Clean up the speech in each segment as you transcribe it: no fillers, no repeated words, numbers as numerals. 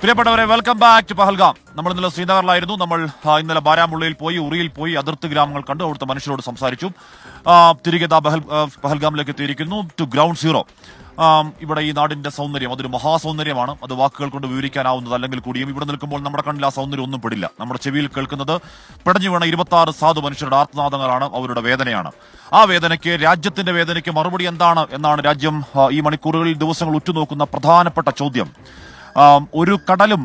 പ്രിയപ്പെട്ടവരെ, welcome back to Pahalgam. നമ്മൾ ഇന്നലെ ശ്രീനഗറിലായിരുന്നു. നമ്മൾ ഇന്നലെ ബാരാമുള്ളയിൽ പോയി, ഉറിയിൽ പോയി, അതിർത്തി ഗ്രാമങ്ങൾ കണ്ടു, അവിടുത്തെ മനുഷ്യരോട് സംസാരിച്ചു. തിരികെ പഹൽഗാമിലേക്ക് എത്തിയിരിക്കുന്നു. To ground zero. ഇവിടെ ഈ നാടിന്റെ സൗന്ദര്യം അതൊരു മഹാസൗന്ദര്യമാണ്. അത് വാക്കുകൾ കൊണ്ട് വിവരിക്കാനാവുന്നത് അല്ലെങ്കിൽ കൂടിയും ഇവിടെ നിൽക്കുമ്പോൾ നമ്മുടെ കണ്ണിൽ ആ സൗന്ദര്യം ഒന്നും പെടില്ല. നമ്മുടെ ചെവിയിൽ കേൾക്കുന്നത് പിടഞ്ഞു വീണ 26 സാധു മനുഷ്യരുടെ ആർത്തനാദങ്ങളാണ്, അവരുടെ വേദനയാണ്. ആ വേദനയ്ക്ക്, രാജ്യത്തിന്റെ വേദനയ്ക്ക് മറുപടി എന്താണ് എന്നാണ് രാജ്യം ഈ മണിക്കൂറുകളിൽ, ദിവസങ്ങൾ ഉറ്റുനോക്കുന്ന പ്രധാനപ്പെട്ട ചോദ്യം. ഒരു കടലും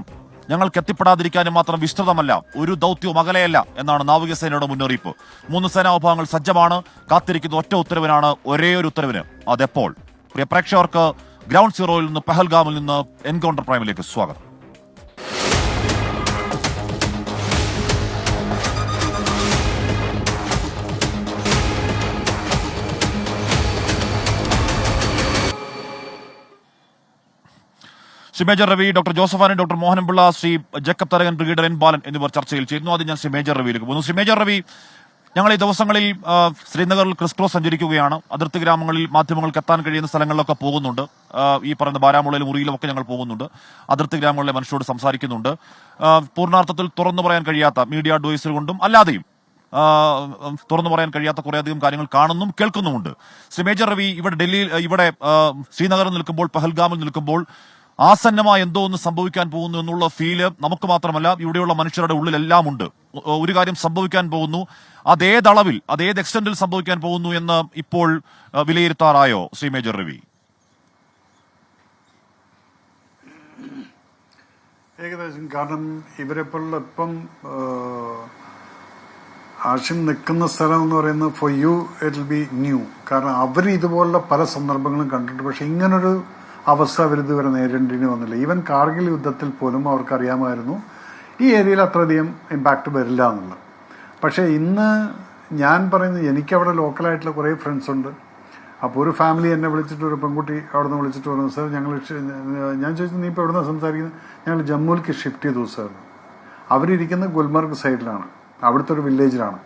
ഞങ്ങൾക്ക് എത്തിപ്പെടാതിരിക്കാനും മാത്രം വിസ്തൃതമല്ല, ഒരു ദൌത്യവും അകലെയല്ല എന്നാണ് നാവികസേനയുടെ മുന്നറിയിപ്പ്. 3 സേനാ വിഭാഗങ്ങൾ സജ്ജമാണ്. കാത്തിരിക്കുന്ന ഒറ്റ ഉത്തരവിനാണ്, ഒരേ ഒരു ഉത്തരവിന്. അതെപ്പോൾ? പ്രിയ പ്രേക്ഷകർക്ക്, ഗ്രൗണ്ട് സീറോയിൽ നിന്ന്, പഹൽഗാമിൽ നിന്ന് എൻകൗണ്ടർ പ്രൈമിലേക്ക് സ്വാഗതം. Shri major Ravi, doctor Josephani, doctor Mohanpillai, Shri Jacob Tharakan, brigadier N Balan എന്നിവർ ചർച്ചയിൽ ചേരുന്നു. ആദ്യം ഞാൻ ശ്രീ മേജർ രവിയിലേക്ക് പോകുന്നു. ശ്രീ മേജർ രവി, ഞങ്ങൾ ഈ ദിവസങ്ങളിൽ ശ്രീനഗറിൽ ക്രിസ് ക്രോസ് സഞ്ചരിക്കുകയാണ്. അതിർത്തി ഗ്രാമങ്ങളിൽ മാധ്യമങ്ങൾക്ക് എത്താൻ കഴിയുന്ന സ്ഥലങ്ങളിലൊക്കെ പോകുന്നുണ്ട്. ഈ പറയുന്ന ബാരാമുള്ളയിലും മുറിയിലും ഒക്കെ ഞങ്ങൾ പോകുന്നുണ്ട്. അതിർത്തി ഗ്രാമങ്ങളിലെ മനുഷ്യരോട് സംസാരിക്കുന്നുണ്ട്. പൂർണ്ണാർത്ഥത്തിൽ തുറന്നു പറയാൻ കഴിയാത്ത മീഡിയ അഡ്വൈസർ കൊണ്ടും അല്ലാതെയും തുറന്നു പറയാൻ കഴിയാത്ത കുറേയധികം കാര്യങ്ങൾ കാണുന്നും കേൾക്കുന്നുമുണ്ട്. ശ്രീ മേജർ രവി, ഇവിടെ ശ്രീനഗറിൽ നിൽക്കുമ്പോൾ, പഹൽഗാമിൽ നിൽക്കുമ്പോൾ ആസന്നമായ എന്തോ ഒന്ന് സംഭവിക്കാൻ പോകുന്നു എന്നുള്ള ഫീല് നമുക്ക് മാത്രമല്ല, ഇവിടെയുള്ള മനുഷ്യരുടെ ഉള്ളിലെല്ലാം ഉണ്ട്. ഒരു കാര്യം സംഭവിക്കാൻ പോകുന്നു, അതേതളവിൽ, അതേത് എക്സ്റ്റന്റിൽ സംഭവിക്കാൻ പോകുന്നു എന്ന് ഇപ്പോൾ വിലയിരുത്താറായോ ശ്രീ മേജർ രവി? ഏകദേശം. കാരണം ഇവരെപ്പോലുള്ള ഇപ്പം ആശയം നിൽക്കുന്ന സ്ഥലം എന്ന് പറയുന്നത് for you it will be new. കാരണം അവർ ഇതുപോലുള്ള പല സന്ദർഭങ്ങളും കണ്ടിട്ടുണ്ട്. പക്ഷെ ഇങ്ങനൊരു അവസ്ഥ അവരിതുവരെ നേരിടേണ്ടി വന്നില്ല. ഈവൻ കാർഗിൽ യുദ്ധത്തിൽ പോലും അവർക്കറിയാമായിരുന്നു ഈ ഏരിയയിൽ അത്രയധികം ഇമ്പാക്റ്റ് വരില്ല എന്നുള്ളത്. പക്ഷേ ഇന്ന് ഞാൻ പറയുന്നത്, എനിക്കവിടെ ലോക്കലായിട്ടുള്ള കുറേ ഫ്രണ്ട്സ് ഉണ്ട്. അപ്പോൾ ഒരു ഫാമിലി എന്നെ വിളിച്ചിട്ട്, ഒരു പെൺകുട്ടി അവിടെ നിന്ന് വിളിച്ചിട്ട് പറഞ്ഞു, സാർ ഞാൻ ചോദിച്ചു, നീ ഇപ്പോൾ എവിടെ നിന്നാണ് സംസാരിക്കുന്നത്? ഞങ്ങൾ ജമ്മുവിലേക്ക് ഷിഫ്റ്റ് ചെയ്തു സാർ. അവരിയ്ക്കുന്നത് ഗുൽമർഗ് സൈഡിലാണ്, അവിടുത്തെ ഒരു വില്ലേജിലാണ്.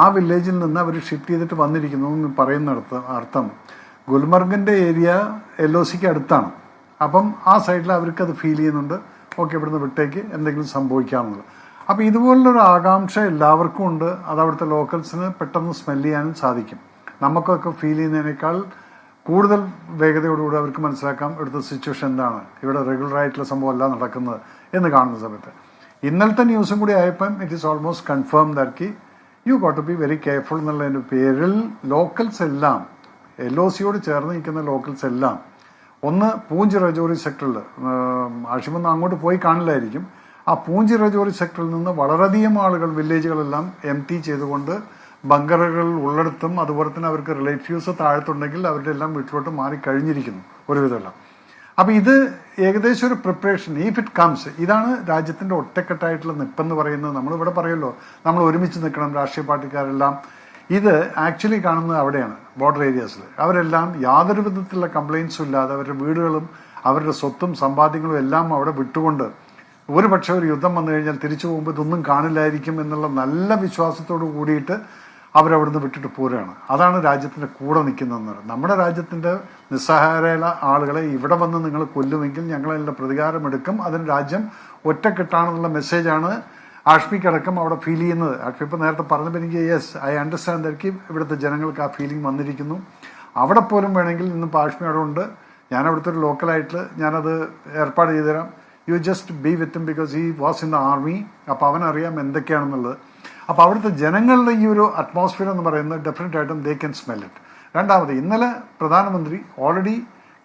ആ വില്ലേജിൽ നിന്ന് അവർ ഷിഫ്റ്റ് ചെയ്തിട്ട് വന്നിരിക്കുന്നു എന്ന് പറയുന്നിടത്ത് അർത്ഥം ഗുൽമർഗിൻ്റെ ഏരിയ LOCക്ക് അടുത്താണ്. അപ്പം ആ സൈഡിൽ അവർക്കത് ഫീൽ ചെയ്യുന്നുണ്ട്, ഓക്കെ ഇവിടുന്ന് വിട്ടേക്ക്, എന്തെങ്കിലും സംഭവിക്കാമെന്നുള്ളത്. അപ്പം ഇതുപോലുള്ളൊരു ആകാംക്ഷ എല്ലാവർക്കും ഉണ്ട്. അത് അവിടുത്തെ ലോക്കൽസിന് പെട്ടെന്ന് സ്മെല്ല് ചെയ്യാനും സാധിക്കും. നമുക്കൊക്കെ ഫീൽ ചെയ്യുന്നതിനേക്കാൾ കൂടുതൽ വേഗതയോടുകൂടി അവർക്ക് മനസ്സിലാക്കാം ഇവിടുത്തെ സിറ്റുവേഷൻ എന്താണ്, ഇവിടെ റെഗുലറായിട്ടുള്ള സംഭവം അല്ല നടക്കുന്നത് എന്ന് കാണുന്ന സമയത്ത്. ഇന്നലത്തെ ന്യൂസും കൂടി ആയപ്പം it is almost confirm that you got to be very careful എന്നുള്ളതിൻ്റെ പേരിൽ ലോക്കൽസ് എല്ലാം, LOCയോട് ചേർന്ന് നിൽക്കുന്ന ലോക്കൽസ് എല്ലാം, ഒന്ന് പൂഞ്ച് രജോറി സെക്ടറിൽ, ആഷിമൊന്നും അങ്ങോട്ട് പോയി കാണില്ലായിരിക്കും, ആ പൂഞ്ച് രജോറി സെക്ടറിൽ നിന്ന് വളരെയധികം ആളുകൾ വില്ലേജുകളെല്ലാം എംപ്റ്റി ചെയ്തുകൊണ്ട് ബങ്കറുകൾ ഉള്ളിടത്തും, അതുപോലെ തന്നെ അവർക്ക് റിലേറ്റീവ്സ് താഴത്തുണ്ടെങ്കിൽ അവരുടെ എല്ലാം വീട്ടിലോട്ട് മാറിക്കഴിഞ്ഞിരിക്കുന്നു ഒരുവിധമെല്ലാം. അപ്പം ഇത് ഏകദേശം ഒരു പ്രിപ്പറേഷൻ, ഇഫ് ഇറ്റ് കംസ്. ഇതാണ് രാജ്യത്തിൻ്റെ ഒറ്റക്കെട്ടായിട്ടുള്ള നിപ്പെന്ന് പറയുന്നത്. നമ്മളിവിടെ പറയുമല്ലോ, നമ്മൾ ഒരുമിച്ച് നിൽക്കണം രാഷ്ട്രീയ പാർട്ടിക്കാരെല്ലാം. ഇത് ആക്ച്വലി കാണുന്നത് അവിടെയാണ്, ബോർഡർ ഏരിയാസിൽ. അവരെല്ലാം യാതൊരു വിധത്തിലുള്ള കംപ്ലയിൻസും ഇല്ലാതെ അവരുടെ വീടുകളും അവരുടെ സ്വത്തും സമ്പാദ്യങ്ങളും എല്ലാം അവിടെ വിട്ടുകൊണ്ട്, ഒരു പക്ഷേ ഒരു യുദ്ധം വന്നു കഴിഞ്ഞാൽ തിരിച്ചു പോകുമ്പോൾ ഇതൊന്നും കാണില്ലായിരിക്കും എന്നുള്ള നല്ല വിശ്വാസത്തോട് കൂടിയിട്ട് അവരവിടുന്ന് വിട്ടിട്ട് പോരുകയാണ്. അതാണ് രാജ്യത്തിൻ്റെ കൂടെ നിൽക്കുന്നതെന്ന്. നമ്മുടെ രാജ്യത്തിൻ്റെ നിസ്സഹായരായ ആളുകളെ ഇവിടെ വന്ന് നിങ്ങൾ കൊല്ലുമെങ്കിൽ ഞങ്ങളെല്ലാം പ്രതികാരമെടുക്കും, അതിന് രാജ്യം ഒറ്റക്കെട്ടാണെന്നുള്ള മെസ്സേജാണ് ആഷ്മിക്കടക്കം അവിടെ ഫീൽ ചെയ്യുന്നത്. ആഷ്മി ഇപ്പം നേരത്തെ പറഞ്ഞപ്പോൾ എനിക്ക് യെസ് ഐ അണ്ടർസ്റ്റാൻഡ് ദാറ്റ് ഇവിടുത്തെ ജനങ്ങൾക്ക് ആ ഫീലിംഗ് വന്നിരിക്കുന്നു. അവിടെ പോലും വേണമെങ്കിൽ ഇന്നിപ്പോൾ ആഷ്മി അവിടെ ഉണ്ട്, ഞാൻ അവിടുത്തെ ഒരു ലോക്കലായിട്ട് ഞാനത് ഏർപ്പാട് ചെയ്തുതരാം. You just be with him because he was in the army. അപ്പോൾ അവനറിയാം എന്തൊക്കെയാണെന്നുള്ളത്. അപ്പോൾ അവിടുത്തെ ജനങ്ങളുടെ ഈ ഒരു അറ്റ്മോസ്ഫിയർ എന്ന് പറയുന്നത് ഡെഫിനറ്റായിട്ടും ദേ ക്യാൻ സ്മെൽ ഇറ്റ്. രണ്ടാമത്, ഇന്നലെ പ്രധാനമന്ത്രി ഓൾറെഡി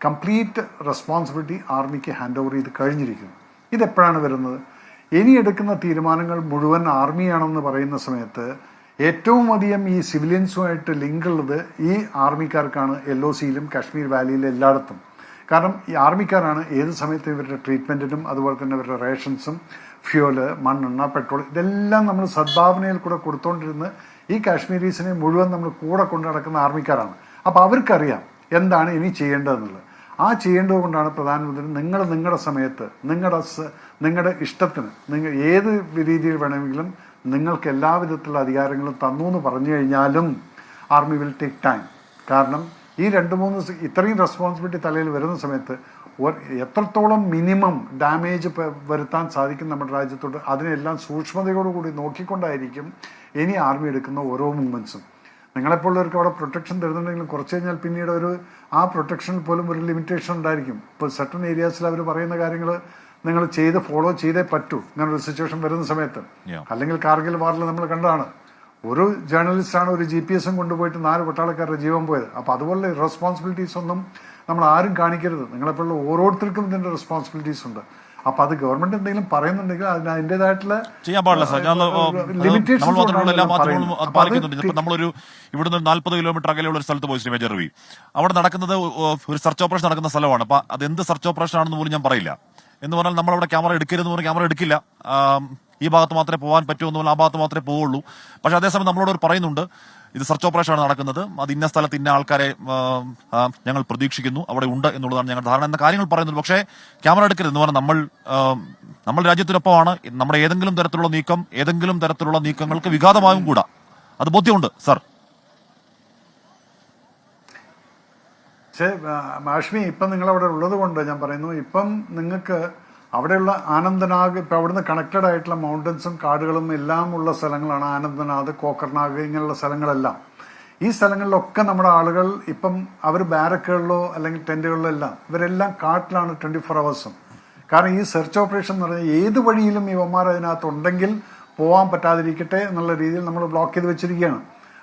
കംപ്ലീറ്റ് റെസ്പോൺസിബിലിറ്റി ആർമിക്ക് ഹാൻഡ് ഓവർ ചെയ്ത് കഴിഞ്ഞിരിക്കുന്നു. ഇതെപ്പോഴാണ് വരുന്നത്? ഇനി എടുക്കുന്ന തീരുമാനങ്ങൾ മുഴുവൻ ആർമിയാണെന്ന് പറയുന്ന സമയത്ത് ഏറ്റവും അധികം ഈ സിവിലിയൻസുമായിട്ട് ലിങ്ക് ഉള്ളത് ഈ ആർമിക്കാർക്കാണ്, LOCയിലും കാശ്മീർ വാലിയിലും എല്ലായിടത്തും. കാരണം ഈ ആർമിക്കാരാണ് ഏത് സമയത്തും ഇവരുടെ ട്രീറ്റ്മെൻറ്റിനും അതുപോലെ തന്നെ ഇവരുടെ റേഷൻസും ഫ്യൂവല്, മണ്ണെണ്ണ, പെട്രോൾ ഇതെല്ലാം നമ്മൾ സദ്ഭാവനയിൽ കൂടെ കൊടുത്തുകൊണ്ടിരുന്ന് ഈ കാശ്മീരീസിനെ മുഴുവൻ നമ്മൾ കൂടെ കൊണ്ടു നടക്കുന്ന ആർമിക്കാരാണ്. അപ്പോൾ അവർക്കറിയാം എന്താണ് ഇനി ചെയ്യേണ്ടതെന്നുള്ളത്. ആ ചെയ്യേണ്ടത് കൊണ്ടാണ് പ്രധാനമന്ത്രി നിങ്ങളുടെ സമയത്ത്, നിങ്ങളുടെ ഇഷ്ടത്തിന്, നിങ്ങൾ ഏത് രീതിയിൽ വേണമെങ്കിലും നിങ്ങൾക്ക് എല്ലാവിധത്തിലുള്ള അധികാരങ്ങളും തന്നു എന്ന് പറഞ്ഞു കഴിഞ്ഞാലും ആർമി വിൽ ടേക്ക് ടൈം. കാരണം ഈ 2-3 ഇത്രയും റെസ്പോൺസിബിലിറ്റി തലയിൽ വരുന്ന സമയത്ത് എത്രത്തോളം മിനിമം ഡാമേജ് വരുത്താൻ സാധിക്കും നമ്മുടെ രാജ്യത്തോട് അതിനെല്ലാം സൂക്ഷ്മതയോടുകൂടി നോക്കിക്കൊണ്ടായിരിക്കും ഇനി ആർമി എടുക്കുന്ന ഓരോ മൂവ്മെൻറ്റ്സും. നിങ്ങളെപ്പോലുള്ളവർക്ക് അവിടെ പ്രൊട്ടക്ഷൻ തരുന്നുണ്ടെങ്കിലും കുറച്ച് കഴിഞ്ഞാൽ പിന്നീട് ആ പ്രൊട്ടക്ഷനിൽ പോലും ഒരു ലിമിറ്റേഷൻ ഉണ്ടായിരിക്കും. ഇപ്പോൾ സർട്ടൺ ഏരിയാസിൽ അവർ പറയുന്ന കാര്യങ്ങൾ നിങ്ങൾ ഫോളോ ചെയ്തേ പറ്റൂ ഇങ്ങനൊരു സിറ്റുവേഷൻ വരുന്ന സമയത്ത്. അല്ലെങ്കിൽ കാർഗിൽ വാറിൽ നമ്മൾ കണ്ടതാണ്, ഒരു ജേർണലിസ്റ്റാണ് ഒരു GPS കൊണ്ടുപോയിട്ട് 4 പട്ടാളക്കാരുടെ ജീവൻ പോയത്. അപ്പോൾ അതുപോലെ റെസ്പോൺസിബിലിറ്റീസ് ഒന്നും നമ്മൾ ആരും കാണിക്കരുത്. നിങ്ങളെപ്പോലുള്ള ഓരോരുത്തർക്കും ഇതിൻ്റെ റെസ്പോൺസിബിലിറ്റീസ് ഉണ്ട്. അപ്പൊ അത് ഗവൺമെന്റ് എന്തെങ്കിലും പറയുന്നുണ്ടെങ്കിൽ അതിന് അതിൻ്റെതായിട്ടുള്ള ചെയ്യാൻ പാടില്ല സാർ. നമ്മളൊരു ഇവിടുന്ന് 40 കിലോമീറ്റർ അകലെയുള്ള ഒരു സ്ഥലത്ത് പോയി മേജർ രവി, അവിടെ നടക്കുന്നത് ഒരു സെർച്ച് ഓപ്പറേഷൻ നടക്കുന്ന സ്ഥലമാണ്. അപ്പൊ അത് എന്ത് സെർച്ച് ഓപ്പറേഷൻ ആണെന്ന് പോലും ഞാൻ പറയില്ല. എന്ന് പറഞ്ഞാൽ നമ്മളവിടെ ക്യാമറ എടുക്കരുതെന്ന് പറഞ്ഞാൽ ക്യാമറ എടുക്കില്ല. ഈ ഭാഗത്ത് മാത്രമേ പോകാൻ പറ്റൂ എന്ന് പറഞ്ഞാൽ ആ ഭാഗത്ത് മാത്രമേ പോവുള്ളൂ. പക്ഷെ അതേസമയം നമ്മളോട് പറയുന്നുണ്ട് ഇത് സെർച്ച് ഓപ്പറേഷൻ ആണ് നടക്കുന്നത്, അത് ഇന്ന സ്ഥലത്ത് ഇന്ന ആൾക്കാരെ ഞങ്ങൾ പ്രതീക്ഷിക്കുന്നു അവിടെ ഉണ്ട് എന്നുള്ളതാണ് ഞങ്ങൾ ധാരണ എന്ന കാര്യങ്ങൾ പറയുന്നത്. പക്ഷേ ക്യാമറ എടുക്കരുത് എന്ന് പറഞ്ഞാൽ നമ്മൾ രാജ്യത്തിനൊപ്പമാണ്. നമ്മുടെ ഏതെങ്കിലും തരത്തിലുള്ള നീക്കങ്ങൾക്ക് വിഘാതമായും കൂടാ, അത് ബോധ്യമുണ്ട് സാർ. പക്ഷേ മാഷ്മി ഇപ്പം നിങ്ങളവിടെ ഉള്ളത് കൊണ്ട് ഞാൻ പറയുന്നു, ഇപ്പം നിങ്ങൾക്ക് അവിടെയുള്ള ആനന്ദനാഗ്, ഇപ്പം അവിടുന്ന് കണക്റ്റഡ് ആയിട്ടുള്ള മൗണ്ടൻസും കാടുകളും എല്ലാം ഉള്ള സ്ഥലങ്ങളാണ് ആനന്ദനാഗ്, കോക്കർനാഗ്, ഇങ്ങനെയുള്ള സ്ഥലങ്ങളെല്ലാം. ഈ സ്ഥലങ്ങളിലൊക്കെ നമ്മുടെ ആളുകൾ ഇപ്പം അവർ ബാരക്കുകളിലോ അല്ലെങ്കിൽ ടെന്റുകളിലോ എല്ലാം ഇവരെല്ലാം കാട്ടിലാണ് 24 hours. കാരണം ഈ സെർച്ച് ഓപ്പറേഷൻ എന്ന് പറഞ്ഞാൽ ഏത് വഴിയിലും ഇവന്മാർ അതിനകത്തുണ്ടെങ്കിൽ പോകാൻ പറ്റാതിരിക്കട്ടെ എന്നുള്ള രീതിയിൽ നമ്മൾ ബ്ലോക്ക് ചെയ്ത് വെച്ചിരിക്കുകയാണ്.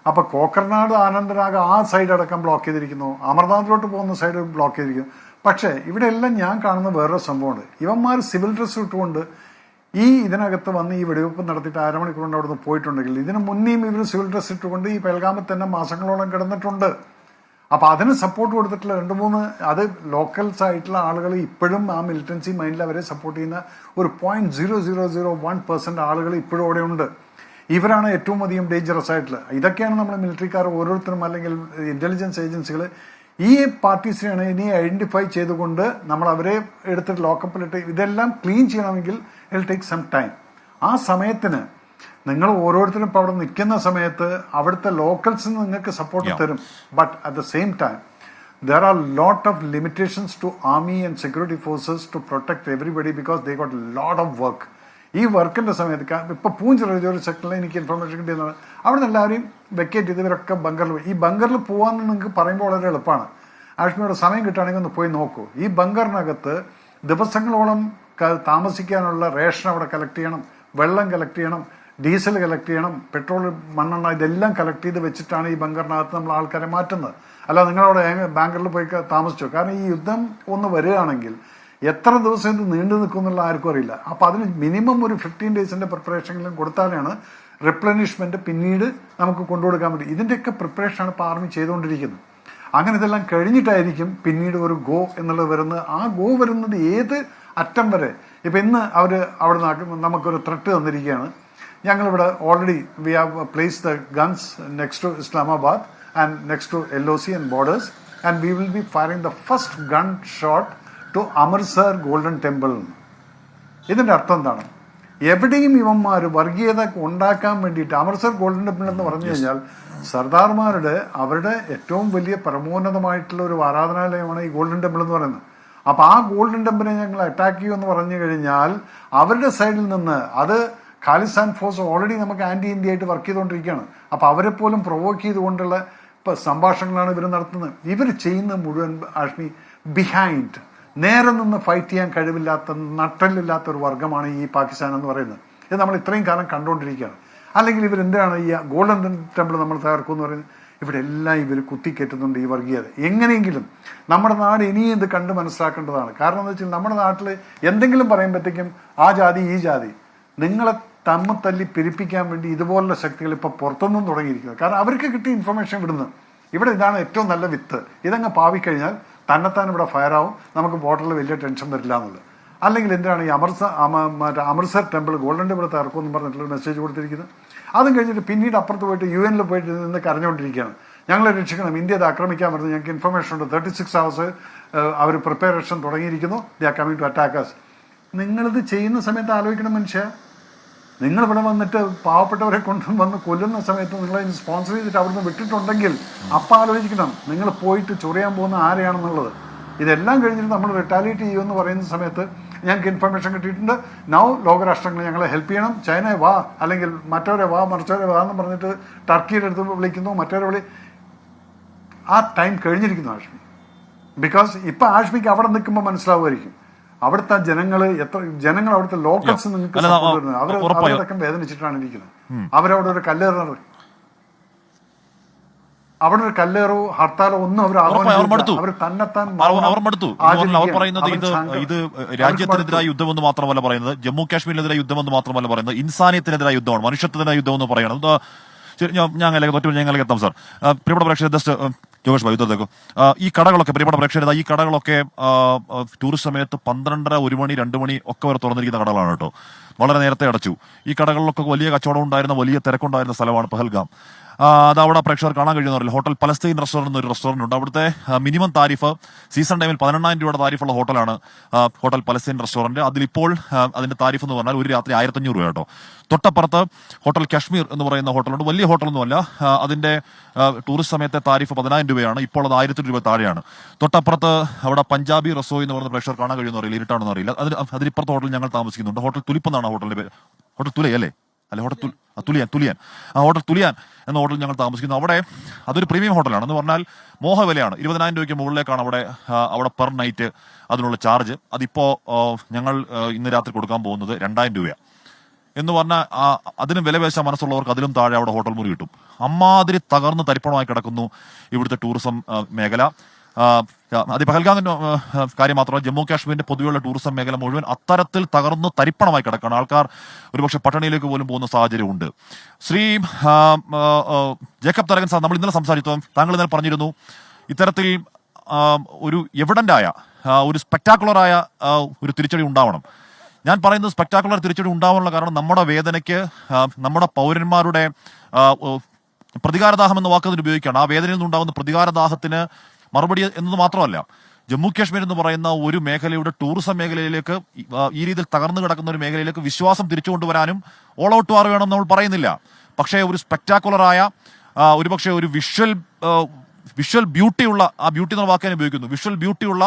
അപ്പൊ കോക്കർനാട്, ആനന്ദനാഗ് ആ സൈഡ് അടക്കം ബ്ലോക്ക് ചെയ്തിരിക്കുന്നു, അമർനാഥിലോട്ട് പോകുന്ന സൈഡ് ബ്ലോക്ക് ചെയ്തിരിക്കുന്നു. പക്ഷേ ഇവിടെ എല്ലാം ഞാൻ കാണുന്ന വേറൊരു സംഭവമുണ്ട്. ഇവന്മാർ സിവിൽ ഡ്രസ് ഇട്ടുകൊണ്ട് ഇതിനകത്ത് വന്ന് ഈ വെടിവെപ്പ് നടത്തിയിട്ട് 1/2 മണിക്കൂർ കൊണ്ട് അവിടുന്ന് പോയിട്ടുണ്ടെങ്കിൽ ഇതിന് മുന്നേയും ഇവർ സിവിൽ ഡ്രസ് ഇട്ടുകൊണ്ട് ഈ പെൽഗാമിൽ തന്നെ മാസങ്ങളോളം കിടന്നിട്ടുണ്ട്. അപ്പൊ അതിന് സപ്പോർട്ട് കൊടുത്തിട്ടുള്ള 2-3 അത് ലോക്കൽസ് ആയിട്ടുള്ള ആളുകൾ ഇപ്പോഴും ആ മിലിറ്റൻസി മൈൻഡിൽ അവരെ സപ്പോർട്ട് ചെയ്യുന്ന ഒരു 0.0001% ആളുകൾ ഇപ്പോഴും അവിടെ ഉണ്ട്. ഇവരാണ് ഏറ്റവും അധികം ഡേഞ്ചറസ് ആയിട്ടുള്ള. ഇതൊക്കെയാണ് നമ്മൾ മിലിറ്ററിക്കാർ ഓരോരുത്തരും അല്ലെങ്കിൽ ഇന്റലിജൻസ് ഏജൻസികൾ ഈ പാർട്ടീസിനെയാണ് ഇനി ഐഡന്റിഫൈ ചെയ്തുകൊണ്ട് നമ്മൾ അവരെ എടുത്തിട്ട് ലോക്കപ്പിലിട്ട് ഇതെല്ലാം ക്ലീൻ ചെയ്യണമെങ്കിൽ ഇറ്റ് ടേക്ക് സം ടൈം. ആ സമയത്തിന് നിങ്ങൾ ഓരോരുത്തരും ഇപ്പോൾ അവിടെ നിൽക്കുന്ന സമയത്ത് അവിടുത്തെ ലോക്കൽസ് നിങ്ങൾക്ക് സപ്പോർട്ട് തരും. But at the same time there are lot of limitations to army and security forces to protect everybody because they got a lot of work. ഈ വർക്കിന്റെ സമയത്ത് ഇപ്പൊ പൂഞ്ച് റെജോറി സെക്ടറിൽ എനിക്ക് ഇൻഫർമേഷൻ കിട്ടിയതാണ്, അവിടെ നിന്ന് എല്ലാവരെയും വെക്കേറ്റ് ചെയ്ത് ഇവരൊക്കെ ബങ്കറിൽ പോയി. ഈ ബങ്കറിൽ പോകാമെന്ന് നിങ്ങൾക്ക് പറയുമ്പോൾ വളരെ എളുപ്പമാണ്. ആഷ്മിയുടെ സമയം കിട്ടുകയാണെങ്കിൽ ഒന്ന് പോയി നോക്കൂ. ഈ ബങ്കറിനകത്ത് ദിവസങ്ങളോളം താമസിക്കാനുള്ള റേഷൻ അവിടെ കളക്ട് ചെയ്യണം, വെള്ളം കളക്ട് ചെയ്യണം, ഡീസൽ കളക്ട് ചെയ്യണം, പെട്രോൾ, മണ്ണെണ്ണ ഇതെല്ലാം കളക്ട് ചെയ്ത് വെച്ചിട്ടാണ് ഈ ബങ്കറിനകത്ത് നമ്മൾ ആൾക്കാരെ മാറ്റുന്നത്. അല്ല നിങ്ങളവിടെ ബാങ്കറിൽ പോയി താമസിച്ചോ. കാരണം ഈ യുദ്ധം ഒന്ന് വരികയാണെങ്കിൽ എത്ര ദിവസം ഇത് നീണ്ടു നിൽക്കും എന്നുള്ള ആർക്കും അറിയില്ല. അപ്പം അതിന് മിനിമം ഒരു 15 days പ്രിപ്പറേഷനെങ്കിലും കൊടുത്താലാണ് റിപ്ലനിഷ്മെന്റ് പിന്നീട് നമുക്ക് കൊണ്ടുകൊടുക്കാൻ പറ്റും. ഇതിൻ്റെയൊക്കെ പ്രിപ്പറേഷനാണ് ഇപ്പോൾ ആർമി ചെയ്തുകൊണ്ടിരിക്കുന്നത്. അങ്ങനെ ഇതെല്ലാം കഴിഞ്ഞിട്ടായിരിക്കും പിന്നീട് ഒരു ഗോ എന്നുള്ളത് വരുന്നത്. ആ ഗോ വരുന്നത് ഏത് അറ്റം വരെ. ഇപ്പം ഇന്ന് അവിടെ നമുക്കൊരു ത്രെട്ട് തന്നിരിക്കുകയാണ്. ഞങ്ങളിവിടെ already we have place the guns next to Islamabad and next to LOC and borders and we will be firing the first gun shot to Amritsar golden temple. ഇതിൻ്റെ അർത്ഥം എന്താണ്? എവിടെയും ഇവന്മാർ വർഗീയത ഉണ്ടാക്കാൻ വേണ്ടിയിട്ട് അമൃത്സർ ഗോൾഡൻ ടെമ്പിൾ എന്ന് പറഞ്ഞു കഴിഞ്ഞാൽ സർദാർമാരുടെ അവരുടെ ഏറ്റവും വലിയ പരമോന്നതമായിട്ടുള്ള ഒരു ആരാധനാലയമാണ് ഈ ഗോൾഡൻ ടെമ്പിൾ എന്ന് പറയുന്നത്. അപ്പം ആ ഗോൾഡൻ ടെമ്പിളിനെ ഞങ്ങൾ അറ്റാക്ക് ചെയ്യുമെന്ന് പറഞ്ഞു കഴിഞ്ഞാൽ അവരുടെ സൈഡിൽ നിന്ന് അത് ഖാലിസ്ഥാൻ ഫോഴ്സ് ഓൾറെഡി നമുക്ക് ആന്റി ഇന്ത്യ ആയിട്ട് വർക്ക് ചെയ്തുകൊണ്ടിരിക്കുകയാണ്. അപ്പം അവരെ പോലും പ്രൊവോക്ക് ചെയ്തുകൊണ്ടുള്ള സംഭാഷണങ്ങളാണ് ഇവർ നടത്തുന്നത്. ഇവർ ചെയ്യുന്ന മുഴുവൻ ആഷ്മി ബിഹൈൻഡ് നേരെ നിന്ന് ഫൈറ്റ് ചെയ്യാൻ കഴിവില്ലാത്ത നട്ടലില്ലാത്ത ഒരു വർഗമാണ് ഈ പാകിസ്ഥാൻ എന്ന് പറയുന്നത്. ഇത് നമ്മൾ ഇത്രയും കാലം കണ്ടുകൊണ്ടിരിക്കുകയാണ്. അല്ലെങ്കിൽ ഇവരെന്താണ് ഈ ഗോൾഡൻ ടെമ്പിൾ നമ്മൾ തകർക്കും എന്ന് പറയുന്നത്? ഇവിടെ എല്ലാം ഇവർ കുത്തിക്കയറ്റുന്നുണ്ട് ഈ വർഗീയത. എങ്ങനെയെങ്കിലും നമ്മുടെ നാട് ഇനിയും ഇത് കണ്ട് മനസ്സിലാക്കേണ്ടതാണ്. കാരണം എന്താ വെച്ചാൽ നമ്മുടെ നാട്ടിൽ എന്തെങ്കിലും പറയുമ്പോഴത്തേക്കും ആ ജാതി ഈ ജാതി നിങ്ങളെ തല്ലി പിരിപ്പിക്കാൻ വേണ്ടി ഇതുപോലുള്ള ശക്തികൾ ഇപ്പോൾ പുറത്തുനിന്നും തുടങ്ങിയിരിക്കുന്നത്. കാരണം അവർക്ക് കിട്ടിയ ഇൻഫർമേഷൻ വിടുന്നത് ഇവിടെ ഇതാണ് ഏറ്റവും നല്ല വിത്ത്, ഇതങ്ങ് പാവിക്കഴിഞ്ഞാൽ തന്നെത്താൻ ഇവിടെ ഫയറാവും, നമുക്ക് ബോർഡറിൽ വലിയ ടെൻഷൻ വരില്ല എന്നുള്ളത്. അല്ലെങ്കിൽ എന്തിനാണ് ഈ അമൃത്സർ ടെമ്പിൾ ഗോൾഡൻ ടെമ്പിൾ തകർക്കുമെന്ന് പറഞ്ഞിട്ടുള്ള മെസ്സേജ് കൊടുത്തിരിക്കുന്നത്? അതും കഴിഞ്ഞിട്ട് പിന്നീട് അപ്പുറത്ത് പോയിട്ട് UN പോയിട്ട് നിന്ന് കരഞ്ഞുകൊണ്ടിരിക്കുകയാണ്, ഞങ്ങളെ രക്ഷിക്കണം, ഇന്ത്യ അത് ആക്രമിക്കാൻ വരുന്നത് ഞങ്ങൾക്ക് ഇൻഫർമേഷൻ ഉണ്ട്, 36 hours അവർ പ്രിപ്പറേഷൻ തുടങ്ങിയിരിക്കുന്നു, they are coming to attackers. നിങ്ങളിത് ചെയ്യുന്ന സമയത്ത് ആലോചിക്കണം മനുഷ്യ. നിങ്ങളിവിടെ വന്നിട്ട് പാവപ്പെട്ടവരെ വന്ന് കൊല്ലുന്ന സമയത്ത് നിങ്ങളെ സ്പോൺസർ ചെയ്തിട്ട് അവിടുന്ന് വിട്ടിട്ടുണ്ടെങ്കിൽ അപ്പം ആലോചിക്കണം നിങ്ങൾ പോയിട്ട് ചൊറിയാൻ പോകുന്ന ആരെയാണെന്നുള്ളത്. ഇതെല്ലാം കഴിഞ്ഞിട്ട് നമ്മൾ റിട്ടാലിയേറ്റ് ചെയ്യുമെന്ന് പറയുന്ന സമയത്ത് ഞങ്ങൾക്ക് ഇൻഫർമേഷൻ കിട്ടിയിട്ടുണ്ട്. നൗ ലോകരാഷ്ട്രങ്ങൾ ഞങ്ങളെ ഹെൽപ്പ് ചെയ്യണം, ചൈനയെ വാ, അല്ലെങ്കിൽ മറ്റവരെ വാ, മറിച്ചവരെ വാ എന്ന് പറഞ്ഞിട്ട് ടർക്കിയുടെ അടുത്ത് വിളിക്കുന്നു, മറ്റവരെ ആ ടൈം കഴിഞ്ഞിരിക്കുന്നു ആഷ്മി. ബിക്കോസ് ഇപ്പം ആഷ്മിക്ക് അവിടെ നിൽക്കുമ്പോൾ മനസ്സിലാവുമായിരിക്കും അവിടുത്തെ ജനങ്ങൾ അവിടുത്തെ ലോക്കൽസ് നിങ്ങൾക്ക് അവരടക്കം വേദനിച്ചിട്ടാണ് ഇരിക്കുന്നത്. അവരവിടെ ഒരു കല്ലേറുന്നത്, അവിടെ ഒരു കല്ലേറോ ഹർത്താലോ ഒന്നും അവർ തന്നെത്താൻ അവർ പറയുന്നത് ഇത് രാജ്യത്തിനെതിരായ യുദ്ധമെന്ന് മാത്രമല്ല പറയുന്നത്, ജമ്മു കാശ്മീരിനെതിരായ യുദ്ധമെന്ന് മാത്രമല്ല പറയുന്നത്, ഇൻസാനിയത്തിനെതിരായ യുദ്ധമാണ്, മനുഷ്യത്വത്തിനെതിരായ യുദ്ധമെന്ന് പറയുന്നത്. ഞങ്ങളിലേക്ക് എത്താം സാർ. പ്രിയപ്പെട്ട പ്രേക്ഷകർ, ജസ്റ്റ് ജോഷ് ഭായി ഉത്തരത്തേക്കോ, ഈ കടകളൊക്കെ പ്രിയപ്പെട്ട പ്രേക്ഷകർ, ഈ കടകളൊക്കെ ടൂറിസ്റ്റ് സമയത്ത് 12:30, 1 മണി, 2 മണി ഒക്കെ വരെ തുറന്നിരിക്കുന്ന കടകളാണ് കേട്ടോ. വളരെ നേരത്തെ അടച്ചു. ഈ കടകളിലൊക്കെ വലിയ കച്ചവടം ഉണ്ടായിരുന്ന, വലിയ തിരക്കുണ്ടായിരുന്ന സ്ഥലമാണ് പഹൽഗാം. അത് അവിടെ പ്രേക്ഷകർ കാണാൻ കഴിയുന്നവരില്ല. ഹോട്ടൽ പലസ്തീൻ റെസ്റ്റോറന്റ് എന്നൊരു റെസ്റ്റോറന്റ് ഉണ്ട്. അവിടുത്തെ മിനിമം താരിഫ് സീസൺ ടൈമിൽ 18,000 രൂപയുടെ താരിഫുള്ള ഹോട്ടലാണ് ഹോട്ടൽ പലസ്തീൻ റെസ്റ്റോറന്റ്. അതിലിപ്പോൾ അതിന്റെ താരിഫ് എന്ന് പറഞ്ഞാൽ ഒരു രാത്രി 1,500 രൂപ കേട്ടോ. തൊട്ടപ്പുറത്ത് ഹോട്ടൽ കാശ്മീർ എന്ന് പറയുന്ന ഹോട്ടലുണ്ട്. വലിയ ഹോട്ടലൊന്നുമല്ല. അതിന്റെ ടൂറിസ്റ്റ് സമയത്തെ താരിഫ് 10,000 രൂപയാണ്. ഇപ്പോൾ അത് 1,000 രൂപ താഴെയാണ്. തൊട്ടപ്പുറത്ത് അവിടെ പഞ്ചാബി റസോയി എന്ന് പറയുന്ന പ്രേക്ഷകർ കാണാൻ കഴിയുന്ന അറിയില്ല, ഇരുട്ടാണെന്ന് അറിയില്ല. അതിനിപ്പുറത്തെ ഹോട്ടൽ ഞങ്ങൾ താമസിക്കുന്നുണ്ട്. ഹോട്ടൽ തുലിപ്പ് എന്നാണ് ഹോട്ടലിന്റെ പേര്. ഹോട്ടൽ തുലയല്ലേ? അല്ലെ, ഹോട്ടൽ തുലിയാൻ. ഹോട്ടൽ തുലിയാൻ എന്ന ഹോട്ടൽ ഞങ്ങൾ താമസിക്കുന്നു. അവിടെ അതൊരു പ്രീമിയം ഹോട്ടലാണ്. എന്ന് പറഞ്ഞാൽ മോഹവിലയാണ്. 20,000 രൂപയ്ക്ക് മുകളിലേക്കാണ് അവിടെ പെർ നൈറ്റ് അതിനുള്ള ചാർജ്. അതിപ്പോ ഞങ്ങൾ ഇന്ന് രാത്രി കൊടുക്കാൻ പോകുന്നത് 2,000 രൂപയാണ്. എന്ന് പറഞ്ഞാൽ അതിനും വിലപേശാൻ മനസ്സുള്ളവർക്ക് അതിലും താഴെ അവിടെ ഹോട്ടൽ മുറി കിട്ടും. അമ്മാതിരി തകർന്ന് തരിപ്പണമായി കിടക്കുന്നു ഇവിടുത്തെ ടൂറിസം മേഖല. അത് പഹൽഗാമിന്റെ കാര്യം മാത്രമല്ല, ജമ്മു കാശ്മീരിന്റെ പൊതുവെയുള്ള ടൂറിസം മേഖല മുഴുവൻ അത്തരത്തിൽ തകർന്ന് തരിപ്പണമായി കിടക്കുകയാണ്. ആൾക്കാർ ഒരുപക്ഷെ പട്ടണിയിലേക്ക് പോലും പോകുന്ന സാഹചര്യമുണ്ട്. ശ്രീ ജേക്കബ് തരകൻ സാർ, നമ്മൾ ഇന്നലെ സംസാരിച്ചു. താങ്കൾ ഇന്നലെ പറഞ്ഞിരുന്നു ഇത്തരത്തിൽ ഒരു എവിഡന്റായ ഒരു സ്പെക്ടാക്കുലറായ ഒരു തിരിച്ചടി ഉണ്ടാവണം. ഞാൻ പറയുന്നത് സ്പെക്ടാക്കുലർ തിരിച്ചടി ഉണ്ടാവാനുള്ള കാരണം നമ്മുടെ വേദനയ്ക്ക്, നമ്മുടെ പൗരന്മാരുടെ പ്രതികാരദാഹം എന്ന വാക്കതിന് ഉപയോഗിക്കുകയാണ്. ആ വേദനയിൽ നിന്നുണ്ടാകുന്ന പ്രതികാരദാഹത്തിന് മറുപടി എന്നത് മാത്രമല്ല, ജമ്മു കാശ്മീർ എന്ന് പറയുന്ന ഒരു മേഖലയുടെ ടൂറിസം മേഖലയിലേക്ക്, ഈ രീതിയിൽ തകർന്നു കിടക്കുന്ന ഒരു മേഖലയിലേക്ക് വിശ്വാസം തിരിച്ചു കൊണ്ടുവരാനും ഓൾ ഔട്ട് വാർ വേണമെന്ന് നമ്മൾ പറയുന്നില്ല. പക്ഷേ ഒരു സ്പെക്ടാക്കുലറായ, ഒരുപക്ഷെ ഒരു വിഷ്വൽ ബ്യൂട്ടിയുള്ള, ആ ബ്യൂട്ടി എന്ന വാക്കാൻ ഉപയോഗിക്കുന്നു, വിഷ്വൽ ബ്യൂട്ടിയുള്ള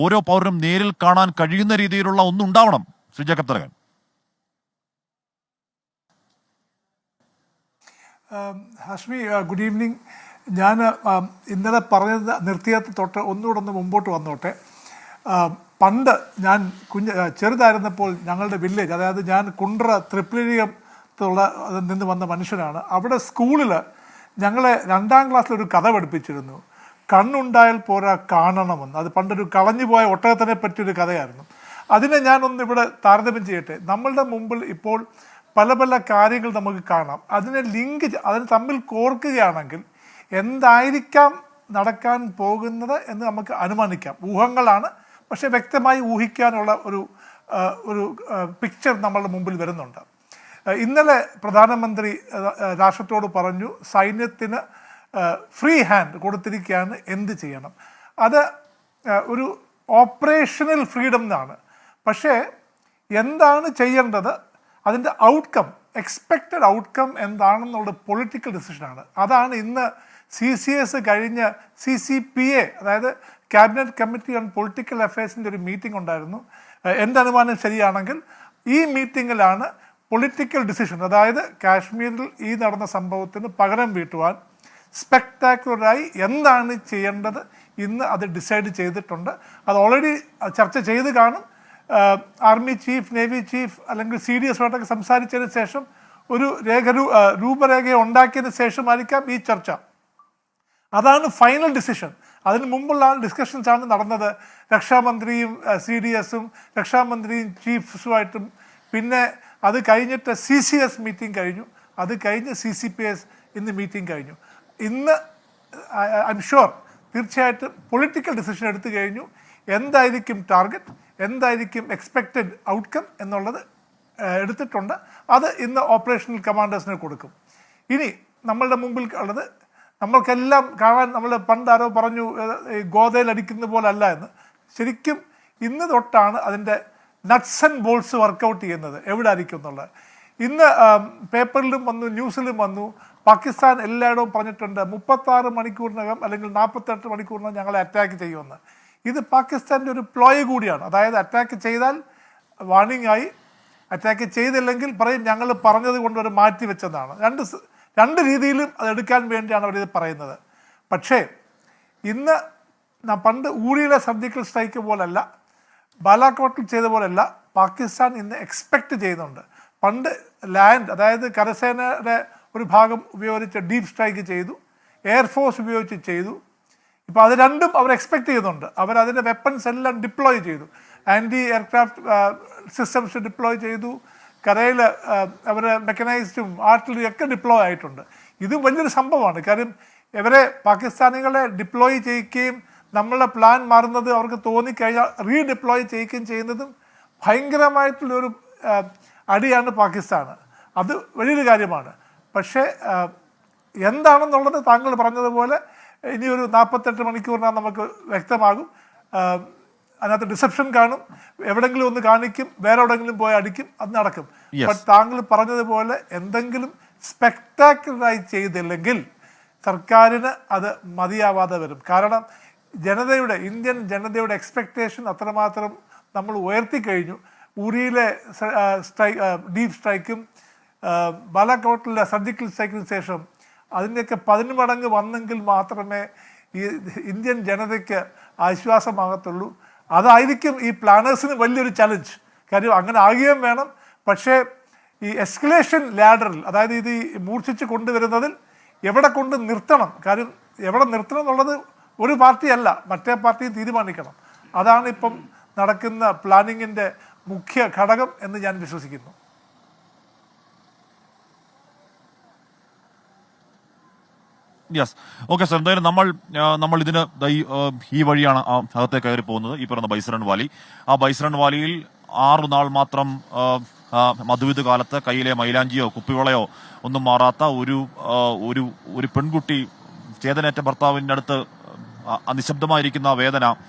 ഓരോ പൗരനും നേരിൽ കാണാൻ കഴിയുന്ന രീതിയിലുള്ള ഒന്നുണ്ടാവണം. ശ്രീ ജേക്കബ് തരകൻ. Hashmi, good evening. ഞാൻ ഇന്നലെ പറഞ്ഞത് നിർത്തിയത് തൊട്ട് ഒന്നുകൂടെ മുമ്പോട്ട് വന്നോട്ടെ. പണ്ട് ഞാൻ ചെറുതായിരുന്നപ്പോൾ ഞങ്ങളുടെ വില്ലേജ്, അതായത് ഞാൻ കുണ്ട്ര തൃപ്ലിരിയത്തുള്ള നിന്ന് വന്ന മനുഷ്യനാണ്. അവിടെ സ്കൂളിൽ ഞങ്ങളെ 2ാം ക്ലാസ്സിലൊരു കഥ പഠിപ്പിച്ചിരുന്നു. കണ്ണുണ്ടായാൽ പോരാ കാണണമെന്ന്. അത് പണ്ടൊരു കളഞ്ഞുപോയ ഒട്ടകത്തിനെ പറ്റിയൊരു കഥയായിരുന്നു. അതിനെ ഞാനൊന്ന് ഇവിടെ താരതമ്യം ചെയ്യട്ടെ. നമ്മളുടെ മുമ്പിൽ ഇപ്പോൾ പല പല കാര്യങ്ങൾ നമുക്ക് കാണാം. അതിനെ തമ്മിൽ കോർക്കുകയാണെങ്കിൽ എന്തായിരിക്കാം നടക്കാൻ പോകുന്നത് എന്ന് നമുക്ക് അനുമാനിക്കാം. ഊഹങ്ങളാണ്, പക്ഷെ വ്യക്തമായി ഊഹിക്കാനുള്ള ഒരു പിക്ചർ നമ്മളുടെ മുമ്പിൽ വരുന്നുണ്ട്. ഇന്നലെ പ്രധാനമന്ത്രി രാഷ്ട്രത്തോട് പറഞ്ഞു സൈന്യത്തിന് ഫ്രീ ഹാൻഡ് കൊടുത്തിരിക്കുകയാണ്, എന്ത് ചെയ്യണം. അത് ഒരു ഓപ്പറേഷണൽ ഫ്രീഡം എന്നാണ്. പക്ഷേ എന്താണ് ചെയ്യേണ്ടത്, അതിൻ്റെ ഔട്ട്കം, എക്സ്പെക്റ്റഡ് ഔട്ട്കം എന്താണെന്നുള്ള പൊളിറ്റിക്കൽ ഡിസിഷനാണ്. അതാണ് ഇന്ന് CCS കഴിഞ്ഞ് CCPA, അതായത് ക്യാബിനറ്റ് കമ്മിറ്റി ഓൺ പൊളിറ്റിക്കൽ അഫയേഴ്സിൻ്റെ ഒരു മീറ്റിംഗ് ഉണ്ടായിരുന്നു. എൻ്റെ അനുമാനം ശരിയാണെങ്കിൽ ഈ മീറ്റിങ്ങിലാണ് പൊളിറ്റിക്കൽ ഡിസിഷൻ, അതായത് കാശ്മീരിൽ ഈ നടന്ന സംഭവത്തിന് പകരം വീട്ടുവാൻ സ്പെക്ടാക്കുലറായി എന്താണ് ചെയ്യേണ്ടത് ഇന്ന് അത് ഡിസൈഡ് ചെയ്തിട്ടുണ്ട്. അത് ഓൾറെഡി ചർച്ച ചെയ്ത് കാണും. ആർമി ചീഫ്, നേവി ചീഫ് അല്ലെങ്കിൽ CDS ആയിട്ടൊക്കെ സംസാരിച്ചതിന് ശേഷം ഒരു രൂപരേഖ ഉണ്ടാക്കിയതിന് ശേഷമായിരിക്കാം ഈ ചർച്ച. അതാണ് ഫൈനൽ ഡിസിഷൻ. അതിന് മുമ്പുള്ള ഡിസ്കഷൻസ് ആണ് നടന്നത്. രക്ഷാമന്ത്രിയും CDSഉം രക്ഷാമന്ത്രിയും ചീഫ്സുമായിട്ടും. പിന്നെ അത് കഴിഞ്ഞിട്ട് CCS മീറ്റിംഗ് കഴിഞ്ഞു. അത് കഴിഞ്ഞ് CCPS ഇന്ന് മീറ്റിംഗ് കഴിഞ്ഞു. ഇന്ന് ഐ എം ഷുവർ തീർച്ചയായിട്ടും പൊളിറ്റിക്കൽ ഡിസിഷൻ എടുത്തു കഴിഞ്ഞു. എന്തായിരിക്കും ടാർഗറ്റ്, എന്തായിരിക്കും എക്സ്പെക്റ്റഡ് ഔട്ട്കം എന്നുള്ളത് എടുത്തിട്ടുണ്ട്. അത് ഇന്ന് ഓപ്പറേഷണൽ കമാൻഡേഴ്സിന് കൊടുക്കും. ഇനി നമ്മളുടെ മുമ്പിൽ ഉള്ളത് നമ്മൾക്കെല്ലാം കാണാൻ, നമ്മൾ പണ്ടാരോ പറഞ്ഞു ഗോതയിൽ അടിക്കുന്ന പോലെ അല്ല എന്ന്. ശരിക്കും ഇന്ന് തൊട്ടാണ് അതിൻ്റെ നട്ട്സ് ആൻഡ് ബോൾസ് വർക്കൗട്ട് ചെയ്യുന്നത്, എവിടെ ആയിരിക്കും എന്നുള്ളത്. ഇന്ന് പേപ്പറിലും വന്നു, ന്യൂസിലും വന്നു. പാകിസ്ഥാൻ എല്ലായിടവും പറഞ്ഞിട്ടുണ്ട് 36 മണിക്കൂറിനകം അല്ലെങ്കിൽ 48 മണിക്കൂറിനകം ഞങ്ങളെ അറ്റാക്ക് ചെയ്യുമെന്ന്. ഇത് പാകിസ്ഥാൻ്റെ ഒരു പ്ലോയ് കൂടിയാണ്. അതായത് അറ്റാക്ക് ചെയ്താൽ വാർണിംഗ് ആയി, അറ്റാക്ക് ചെയ്തില്ലെങ്കിൽ പറയും ഞങ്ങൾ പറഞ്ഞത് കൊണ്ട് ഒരു മാറ്റി വെച്ചതാണ്. രണ്ട് രീതിയിലും അതെടുക്കാൻ വേണ്ടിയാണ് അവരിത് പറയുന്നത്. പക്ഷേ ഇന്ന് പണ്ട് ഊരിയിലെ സർജിക്കൽ സ്ട്രൈക്ക് പോലല്ല, ബാലാക്കോട്ടിൽ ചെയ്ത പോലല്ല, പാകിസ്ഥാൻ ഇന്ന് എക്സ്പെക്റ്റ് ചെയ്യുന്നുണ്ട്. പണ്ട് ലാൻഡ്, അതായത് കരസേനയുടെ ഒരു ഭാഗം ഉപയോഗിച്ച് ഡീപ്പ് സ്ട്രൈക്ക് ചെയ്തു, എയർഫോഴ്സ് ഉപയോഗിച്ച് ചെയ്തു. ഇപ്പോൾ അത് രണ്ടും അവർ എക്സ്പെക്റ്റ് ചെയ്യുന്നുണ്ട്. അവരതിൻ്റെ വെപ്പൺസ് എല്ലാം ഡിപ്ലോയ് ചെയ്തു, ആൻറ്റി എയർക്രാഫ്റ്റ് സിസ്റ്റംസ് ഡിപ്ലോയ് ചെയ്തു, കരയിൽ അവർ മെക്കനൈസ്ഡും ആർട്ടിലറി ഒക്കെ ഡിപ്ലോയ് ആയിട്ടുണ്ട്. ഇതും വലിയൊരു സംഭവമാണ്. കാര്യം ഇവരെ പാകിസ്ഥാനികളെ ഡിപ്ലോയ് ചെയ്യിക്കുകയും നമ്മളുടെ പ്ലാൻ മാറുന്നത് അവർക്ക് തോന്നിക്കഴിഞ്ഞാൽ റീഡിപ്ലോയ് ചെയ്യിക്കുകയും ചെയ്യുന്നതും ഭയങ്കരമായിട്ടുള്ളൊരു അടിയാണ് പാകിസ്ഥാന്. അത് വലിയൊരു കാര്യമാണ്. പക്ഷേ എന്താണെന്നുള്ളത് താങ്കൾ പറഞ്ഞതുപോലെ ഇനിയൊരു 48 മണിക്കൂറിനകം നമുക്ക് വ്യക്തമാകും. അതിനകത്ത് ഡിസെപ്ഷൻ കാണും, എവിടെങ്കിലും ഒന്ന് കാണിക്കും, വേറെ എവിടെയെങ്കിലും പോയി അടിക്കും, അത് നടക്കും. ബട്ട് താങ്കൾ പറഞ്ഞതുപോലെ എന്തെങ്കിലും സ്പെക്ടാക്കുലറായി ചെയ്തില്ലെങ്കിൽ സർക്കാരിന് അത് മതിയാവാതെ വരും. കാരണം ഇന്ത്യൻ ജനതയുടെ എക്സ്പെക്റ്റേഷൻ അത്രമാത്രം നമ്മൾ ഉയർത്തിക്കഴിഞ്ഞു. ഉറിയിലെ ഡീപ്പ് സ്ട്രൈക്കും ബാലാക്കോട്ടിലെ സർജിക്കൽ സ്ട്രൈക്കിന് ശേഷം അതിൻ്റെയൊക്കെ 10 മടങ്ങ് വന്നെങ്കിൽ മാത്രമേ ഈ ഇന്ത്യൻ ജനതയ്ക്ക് ആശ്വാസമാകത്തുള്ളൂ. അതായിരിക്കും ഈ പ്ലാനേഴ്സിന് വലിയൊരു ചലഞ്ച്. കാര്യം അങ്ങനെ ആകുകയും വേണം. പക്ഷേ ഈ എസ്കലേഷൻ ലാഡറിൽ, അതായത് ഇത് മൂർച്ഛിച്ച് കൊണ്ടുവരുന്നതിൽ എവിടെ കൊണ്ട് നിർത്തണം, കാര്യം എവിടെ നിർത്തണം എന്നുള്ളത് ഒരു പാർട്ടിയല്ല, മറ്റേ പാർട്ടി തീരുമാനിക്കണം. അതാണ് ഇപ്പം നടക്കുന്ന പ്ലാനിങ്ങിൻ്റെ മുഖ്യ ഘടകം എന്ന് ഞാൻ വിശ്വസിക്കുന്നു. Yes, okay sir. എന്തായാലും നമ്മൾ ഇതിന് ഈ വഴിയാണ് അകത്തേക്ക് കയറി പോകുന്നത്, ഈ പറയുന്ന ബൈസറൺ വാലി. ആ ബൈസറൺ വാലിയിൽ 6 നാൾ മാത്രം മധുവിധ കാലത്ത് കയ്യിലെ മൈലാഞ്ചിയോ കുപ്പിവളയോ ഒന്നും മാറാത്ത ഒരു പെൺകുട്ടി ചേതനേറ്റ ഭർത്താവിൻ്റെ അടുത്ത് നിശബ്ദമായിരിക്കുന്ന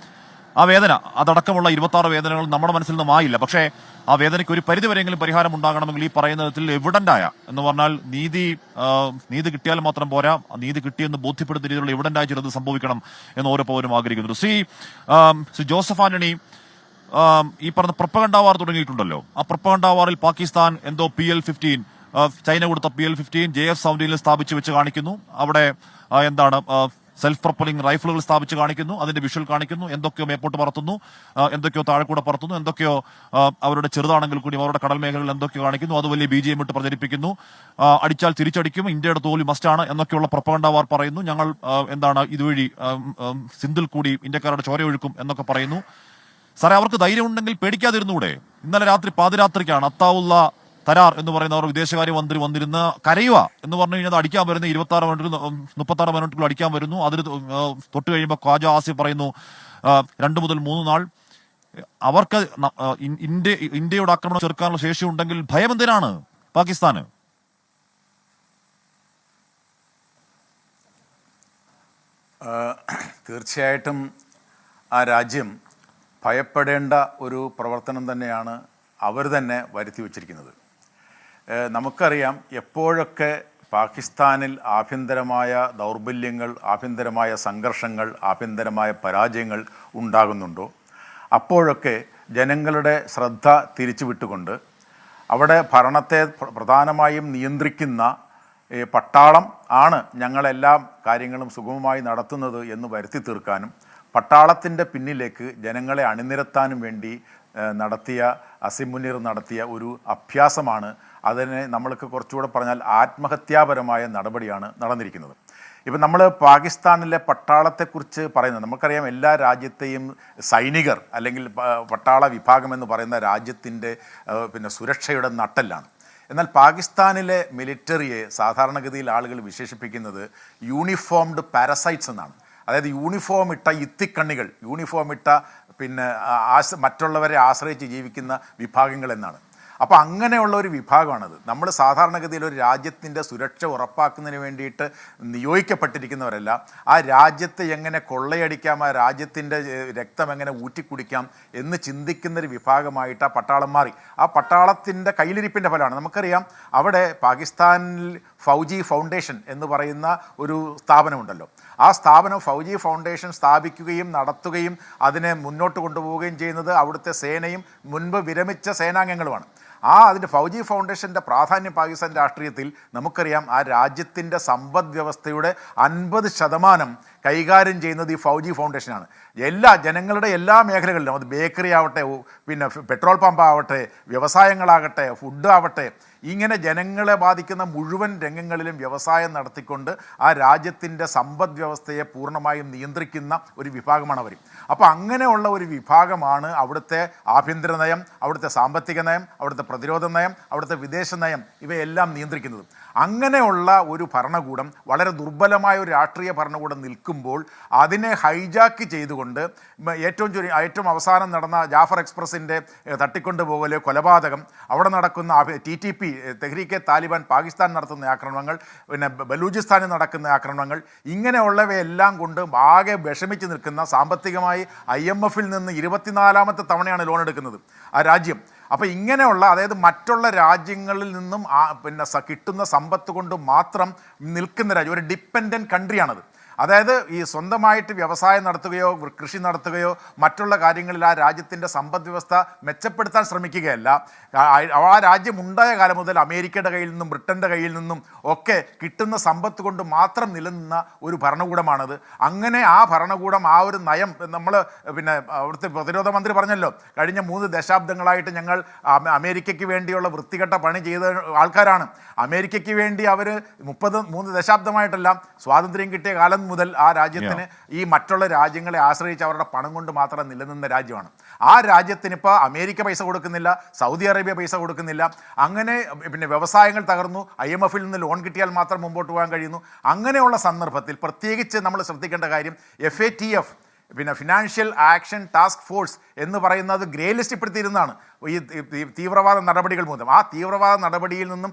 ആ വേദന അതടക്കമുള്ള 26 വേദനകൾ നമ്മുടെ മനസ്സിൽ നിന്നും ആയില്ല. പക്ഷേ ആ വേദനയ്ക്ക് ഒരു പരിധിവരെയെങ്കിലും പരിഹാരം ഉണ്ടാകണമെങ്കിൽ ഈ പറയുന്നതിൽ എവിഡന്റായ എന്ന് പറഞ്ഞാൽ നീതി കിട്ടിയാൽ മാത്രം പോരാ, നീതി കിട്ടിയെന്ന് ബോധ്യപ്പെടുന്ന രീതിയിലുള്ള എവിഡന്റായ ചിലത് സംഭവിക്കണം എന്ന് ഓരോ പൗരനും ആഗ്രഹിക്കുന്നു. ശ്രീ ജോസഫ് ആന്റണി, ഈ പറഞ്ഞ പ്രൊപ്പഗണ്ട വാർ തുടങ്ങിയിട്ടുണ്ടല്ലോ. ആ പ്രൊപ്പഗണ്ട വാറിൽ പാകിസ്ഥാൻ എന്തോ PL-15 ചൈന കൊടുത്ത PL-15 JF സൗദിയിൽ സ്ഥാപിച്ചു വെച്ച് കാണിക്കുന്നു. അവിടെ സെൽഫ് പ്രൊപ്പലിംഗ് റൈഫിളുകൾ സ്ഥാപിച്ച് കാണിക്കുന്നു, അതിന്റെ വിഷ്വൽ കാണിക്കുന്നു. എന്തൊക്കെയോ മേപ്പോട്ട് പറത്തുന്നു, എന്തൊക്കെയോ താഴെക്കൂടെ പറത്തുന്നു, എന്തൊക്കെയോ അവരുടെ ചെറുതാണെങ്കിൽ കൂടി അവരുടെ കടൽ മേഖലകളിൽ എന്തൊക്കെയോ കാണിക്കുന്നു. അത് വലിയ BGM ഇട്ട് പ്രചരിപ്പിക്കുന്നു. അടിച്ചാൽ തിരിച്ചടിക്കും, ഇന്ത്യയുടെ തോൽവി മസ്റ്റാണ് എന്നൊക്കെയുള്ള പ്രൊപ്പഗണ്ട വാർ പറയുന്നു. ഞങ്ങൾ ഇതുവഴി സിന്ധിൽ കൂടി ഇന്ത്യക്കാരുടെ ചോരയൊഴുക്കും എന്നൊക്കെ പറയുന്നു. സാറേ, അവർക്ക് ധൈര്യം ഉണ്ടെങ്കിൽ പേടിക്കാതിരുന്നൂടെ? ഇന്നലെ രാത്രി പാതിരാത്രിക്കാണ് അത്താവുള്ള തരാർ എന്ന് പറയുന്നവർ വിദേശകാര്യമന്ത്രി വന്നിരുന്ന് കരയുക എന്ന് പറഞ്ഞു കഴിഞ്ഞാൽ അടിക്കാൻ വരുന്ന 36 മിനിറ്റുകൾ അടിക്കാൻ വരുന്നു. അതിന് തൊട്ട് കഴിയുമ്പോൾ ഖ്വാജ ആസിഫ് പറയുന്നു 2 മുതൽ 3 നാൾ. അവർക്ക് ഇന്ത്യയുടെ ആക്രമണം ചെറുക്കാനുള്ള ശേഷി ഉണ്ടെങ്കിൽ ഭയം എന്തിനാണ് പാകിസ്ഥാന്? തീർച്ചയായിട്ടും ആ രാജ്യം ഭയപ്പെടേണ്ട ഒരു പ്രവർത്തനം തന്നെയാണ് അവർ തന്നെ വരുത്തി വച്ചിരിക്കുന്നത്. നമുക്കറിയാം, എപ്പോഴൊക്കെ പാകിസ്ഥാനിൽ ആഭ്യന്തരമായ ദൗർബല്യങ്ങൾ, ആഭ്യന്തരമായ സംഘർഷങ്ങൾ, ആഭ്യന്തരമായ പരാജയങ്ങൾ ഉണ്ടാകുന്നുണ്ടോ അപ്പോഴൊക്കെ ജനങ്ങളുടെ ശ്രദ്ധ തിരിച്ചുവിട്ടുകൊണ്ട് അവിടെ ഭരണത്തെ പ്രധാനമായും നിയന്ത്രിക്കുന്ന പട്ടാളം ആണ് ഞങ്ങളെല്ലാം കാര്യങ്ങളും സുഗമമായി നടത്തുന്നത് എന്ന് വരുത്തി തീർക്കാനും പട്ടാളത്തിൻ്റെ പിന്നിലേക്ക് ജനങ്ങളെ അണിനിരത്താനും വേണ്ടി അസിം മുനീർ നടത്തിയ ഒരു അഭ്യാസമാണ്. അതിനെ നമ്മൾക്ക് കുറച്ചുകൂടെ പറഞ്ഞാൽ ആത്മഹത്യാപരമായ നടപടിയാണ് നടന്നിരിക്കുന്നത്. ഇപ്പം നമ്മൾ പാകിസ്ഥാനിലെ പട്ടാളത്തെക്കുറിച്ച് പറയുന്നത്, നമുക്കറിയാം എല്ലാ രാജ്യത്തെയും സൈനികർ അല്ലെങ്കിൽ പട്ടാള വിഭാഗം എന്ന് പറയുന്ന രാജ്യത്തിൻ്റെ സുരക്ഷയുടെ നട്ടെല്ലാണ്. എന്നാൽ പാകിസ്ഥാനിലെ മിലിറ്ററിയെ സാധാരണഗതിയിൽ ആളുകൾ വിശേഷിപ്പിക്കുന്നത് യൂണിഫോംഡ് പാരസൈറ്റ്സ് എന്നാണ്. അതായത് യൂണിഫോം ഇട്ട ഇത്തിക്കണ്ണികൾ, യൂണിഫോം ഇട്ട മറ്റുള്ളവരെ ആശ്രയിച്ച് ജീവിക്കുന്ന വിഭാഗങ്ങൾ എന്നാണ്. അപ്പോൾ അങ്ങനെയുള്ള ഒരു വിഭാഗമാണത്. നമ്മൾ സാധാരണഗതിയിൽ ഒരു രാജ്യത്തിൻ്റെ സുരക്ഷ ഉറപ്പാക്കുന്നതിന് വേണ്ടിയിട്ട് നിയോഗിക്കപ്പെട്ടിരിക്കുന്നവരല്ല. ആ രാജ്യത്തെ എങ്ങനെ കൊള്ളയടിക്കാം, ആ രാജ്യത്തിൻ്റെ രക്തം എങ്ങനെ ഊറ്റിക്കുടിക്കാം എന്ന് ചിന്തിക്കുന്നൊരു വിഭാഗമായിട്ട് ആ പട്ടാളം മാറി. ആ പട്ടാളത്തിൻ്റെ കയ്യിലിരിപ്പിൻ്റെ ഫലമാണ്. നമുക്കറിയാം, അവിടെ പാകിസ്ഥാനിൽ ഫൗജി ഫൗണ്ടേഷൻ എന്ന് പറയുന്ന ഒരു സ്ഥാപനമുണ്ടല്ലോ. ആ സ്ഥാപനം ഫൗജി ഫൗണ്ടേഷൻ സ്ഥാപിക്കുകയും നടത്തുകയും അതിനെ മുന്നോട്ട് കൊണ്ടുപോവുകയും ചെയ്യുന്നത് അവിടുത്തെ സേനയും മുൻപ് വിരമിച്ച സേനാംഗങ്ങളുമാണ്. അതിൻ്റെ ഫൗജി ഫൗണ്ടേഷൻ്റെ പ്രാധാന്യം പാകിസ്ഥാൻ രാഷ്ട്രീയത്തിൽ നമുക്കറിയാം. ആ രാജ്യത്തിൻ്റെ സമ്പദ് വ്യവസ്ഥയുടെ 50% കൈകാര്യം ചെയ്യുന്നത് ഈ ഫൗജി ഫൗണ്ടേഷനാണ്. ജനങ്ങളുടെ എല്ലാ മേഖലകളിലും, അത് ബേക്കറി ആവട്ടെ, പിന്നെ പെട്രോൾ പമ്പ് ആവട്ടെ, വ്യവസായങ്ങളാകട്ടെ, ഫുഡ് ആവട്ടെ, ഇങ്ങനെ ജനങ്ങളെ ബാധിക്കുന്ന മുഴുവൻ രംഗങ്ങളിലും വ്യവസായം നടത്തിക്കൊണ്ട് ആ രാജ്യത്തിൻ്റെ സമ്പദ് വ്യവസ്ഥയെ പൂർണ്ണമായും നിയന്ത്രിക്കുന്ന ഒരു വിഭാഗമാണ് അവർ. അപ്പോൾ അങ്ങനെയുള്ള ഒരു വിഭാഗമാണ് അവിടുത്തെ ആഭ്യന്തര നയം, അവിടുത്തെ സാമ്പത്തിക നയം, അവിടുത്തെ പ്രതിരോധ നയം, അവിടുത്തെ വിദേശ നയം ഇവയെല്ലാം നിയന്ത്രിക്കുന്നത്. അങ്ങനെയുള്ള ഒരു ഭരണകൂടം, വളരെ ദുർബലമായ ഒരു രാഷ്ട്രീയ ഭരണകൂടം നിൽക്കുമ്പോൾ അതിനെ ഹൈജാക്ക് ചെയ്തുകൊണ്ട് ഏറ്റവും അവസാനം നടന്ന ജാഫർ എക്സ്പ്രസിൻ്റെ തട്ടിക്കൊണ്ടുപോകല്, കൊലപാതകം, അവിടെ നടക്കുന്ന TTP തെഹ്രീക്കെ താലിബാൻ പാകിസ്ഥാൻ നടത്തുന്ന ആക്രമണങ്ങൾ, പിന്നെ ബലൂചിസ്ഥാനിൽ നടക്കുന്ന ആക്രമണങ്ങൾ, ഇങ്ങനെയുള്ളവയെല്ലാം കൊണ്ട് ആകെ വിഷമിച്ച് നിൽക്കുന്ന, സാമ്പത്തികമായി IMF-ൽ നിന്ന് 24ാമത്തെ തവണയാണ് ലോൺ എടുക്കുന്നത് ആ രാജ്യം. അപ്പോൾ ഇങ്ങനെയുള്ള, അതായത് മറ്റുള്ള രാജ്യങ്ങളിൽ നിന്നും കിട്ടുന്ന സമ്പത്ത് കൊണ്ട് മാത്രം നിൽക്കുന്ന രാജ്യം, ഒരു ഡിപ്പെൻഡൻറ്റ് കൺട്രിയാണത്. അതായത് ഈ സ്വന്തമായിട്ട് വ്യവസായം നടത്തുകയോ കൃഷി നടത്തുകയോ മറ്റുള്ള കാര്യങ്ങളിൽ ആ രാജ്യത്തിൻ്റെ സമ്പദ് വ്യവസ്ഥ മെച്ചപ്പെടുത്താൻ ശ്രമിക്കുകയല്ല. ആ രാജ്യം ഉണ്ടായ കാലം മുതൽ അമേരിക്കയുടെ കയ്യിൽ നിന്നും ബ്രിട്ടൻ്റെ കയ്യിൽ നിന്നും ഒക്കെ കിട്ടുന്ന സമ്പത്ത് കൊണ്ട് മാത്രം നിലനിന്ന ഒരു ഭരണകൂടമാണത്. അങ്ങനെ ആ ഭരണകൂടം, ആ ഒരു നയം, നമ്മൾ അവിടുത്തെ പ്രതിരോധ മന്ത്രി പറഞ്ഞല്ലോ, കഴിഞ്ഞ 3 ദശാബ്ദങ്ങളായിട്ട് ഞങ്ങൾ അമേരിക്കയ്ക്ക് വേണ്ടിയുള്ള വൃത്തികെട്ട പണി ചെയ്ത ആൾക്കാരാണ്. അമേരിക്കയ്ക്ക് വേണ്ടി അവർ 3 ദശാബ്ദമായിട്ടല്ല, സ്വാതന്ത്ര്യം കിട്ടിയ കാലം മുതൽ ആ രാജ്യത്തിന് ഈ മറ്റുള്ള രാജ്യങ്ങളെ ആശ്രയിച്ച് അവരുടെ പണം കൊണ്ട് മാത്രം നിലനിന്ന രാജ്യമാണ്. ആ രാജ്യത്തിന് ഇപ്പോൾ അമേരിക്ക പൈസ കൊടുക്കുന്നില്ല, സൗദി അറേബ്യ പൈസ കൊടുക്കുന്നില്ല. അങ്ങനെ വ്യവസായങ്ങൾ തകർന്നു. IMF-ൽ നിന്ന് ലോൺ കിട്ടിയാൽ മാത്രം മുമ്പോട്ട് പോകാൻ കഴിയുന്നു. അങ്ങനെയുള്ള സന്ദർഭത്തിൽ പ്രത്യേകിച്ച് നമ്മൾ ശ്രദ്ധിക്കേണ്ട കാര്യം, FATF financial action task force എന്ന് പറയുന്നത് ഗ്രേ ലിസ്റ്റ് പെടുത്തിയിരുന്നതാണ് ഈ തീവ്രവാദ നടപടികൾ മൂലം. ആ തീവ്രവാദ നടപടിയിൽ നിന്നും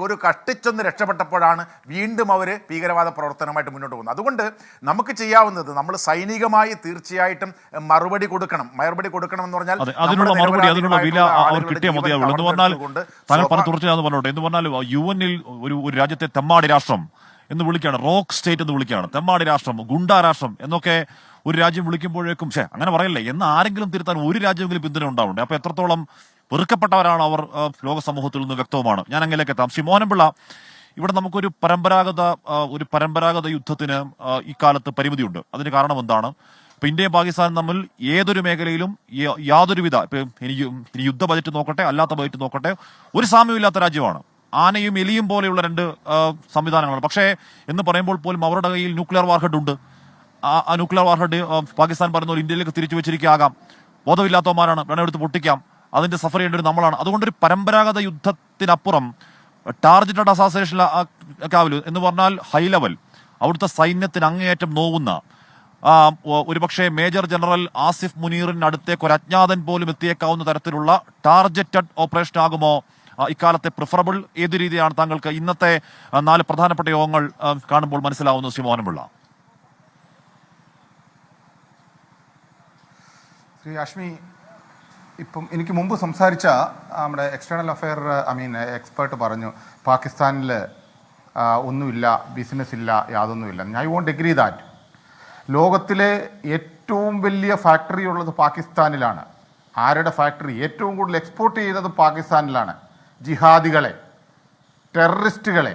ഒരു കഷ്ടിച്ചൊന്ന് രക്ഷപ്പെട്ടപ്പോഴാണ് വീണ്ടും അവർ ഭീകരവാദ പ്രവർത്തനമായിട്ട് മുന്നോട്ട് പോകുന്നത്. അതുകൊണ്ട് നമുക്ക് ചെയ്യാവുന്നത്, നമ്മൾ സൈനികമായി തീർച്ചയായിട്ടും മറുപടി കൊടുക്കണം എന്ന് പറഞ്ഞാൽ അതിനുള്ള മറുപടി, അതിനുള്ള വില അവർ കിട്ടിയ മതിയാവുള്ളൂ എന്ന് പറഞ്ഞാൽ, താങ്കൾ പറഞ്ഞ തുടർച്ചയാണെന്ന് പറഞ്ഞോട്ടെ. എന്ന് പറഞ്ഞാൽ UN-ൽ ഒരു രാജ്യത്തെ തെമ്മാടി രാഷ്ട്രം എന്ന് വിളിക്കുകയാണ്, റോക്ക് സ്റ്റേറ്റ് എന്ന് വിളിക്കുകയാണ്, തെമ്മാടി രാഷ്ട്രം, ഗുണ്ടാ രാഷ്ട്രം എന്നൊക്കെ ഒരു രാജ്യം വിളിക്കുമ്പോഴേക്കും അങ്ങനെ പറയല്ലേ എന്ന് ആരെങ്കിലും തിരുത്താൻ ഒരു രാജ്യമെങ്കിലും പിന്തുണ ഉണ്ടാവുന്നുണ്ട്. അപ്പോൾ എത്രത്തോളം വെറുക്കപ്പെട്ടവരാണ് അവർ ലോക സമൂഹത്തിൽ നിന്ന് വ്യക്തവുമാണ്. ഞാൻ അങ്ങനെയൊക്കെ എത്താം. ശ്രീ മോഹനപിള്ള, ഇവിടെ നമുക്കൊരു പരമ്പരാഗത യുദ്ധത്തിന് ഇക്കാലത്ത് പരിമിതിയുണ്ട്. അതിന് കാരണം എന്താണ്? ഇപ്പൊ ഇന്ത്യയും പാകിസ്ഥാനും തമ്മിൽ ഏതൊരു മേഖലയിലും യാതൊരുവിധ, ഇനി യുദ്ധ ബജറ്റ് നോക്കട്ടെ, അല്ലാത്ത ബജറ്റ് നോക്കട്ടെ, ഒരു സാമ്യമില്ലാത്ത രാജ്യമാണ്. ആനയും എലിയും പോലെയുള്ള 2 സംവിധാനങ്ങളാണ്. പക്ഷേ എന്ന് പറയുമ്പോൾ പോലും അവരുടെ കയ്യിൽ ന്യൂക്ലിയർ വാർഹെഡ് ഉണ്ട്. ആ ന്യൂക്ലിയർ വാർഹെഡ് പാകിസ്ഥാൻ പറയുന്നവർ ഇന്ത്യയിലേക്ക് തിരിച്ചു വെച്ചിരിക്കാകാം. ബോധമില്ലാത്തവന്മാരാണ്, വേണം എടുത്ത് പൊട്ടിക്കാം. അതിന്റെ സഫർ ചെയ്യേണ്ട ഒരു നമ്മളാണ്. അതുകൊണ്ടൊരു പരമ്പരാഗത യുദ്ധത്തിനപ്പുറം ടാർഗറ്റഡ് അസാസിനേഷൻ എന്ന് പറഞ്ഞാൽ ഹൈ ലെവൽ, അവിടുത്തെ സൈന്യത്തിന് അങ്ങേയറ്റം നോവുന്ന, ഒരുപക്ഷെ മേജർ ജനറൽ ആസിഫ് മുനീറിന് അടുത്തേക്ക് ഒരു അജ്ഞാതൻ പോലും എത്തിയേക്കാവുന്ന തരത്തിലുള്ള ടാർഗറ്റഡ് ഓപ്പറേഷൻ ആകുമോ ഇക്കാലത്തെ പ്രിഫറബിൾ? ഏത് രീതിയാണ് താങ്കൾക്ക് ഇന്നത്തെ 4 പ്രധാനപ്പെട്ട യോഗങ്ങൾ കാണുമ്പോൾ മനസ്സിലാവുന്നു ശ്രീ മോഹനപിള്ള? ശ്രീ ഹാഷ്മി, ഇപ്പം എനിക്ക് മുമ്പ് സംസാരിച്ച നമ്മുടെ എക്സ്റ്റേണൽ അഫെയർ എക്സ്പേർട്ട് പറഞ്ഞു പാകിസ്ഥാനിൽ ഒന്നുമില്ല, ബിസിനസ് ഇല്ല, യാതൊന്നുമില്ല. I won't agree that. ലോകത്തിലെ ഏറ്റവും വലിയ ഫാക്ടറി ഉള്ളത് പാകിസ്ഥാനിലാണ്. ആരുടെ ഫാക്ടറി? ഏറ്റവും കൂടുതൽ എക്സ്പോർട്ട് ചെയ്യുന്നത് പാകിസ്ഥാനിലാണ്. ജിഹാദികളെ, ടെററിസ്റ്റുകളെ.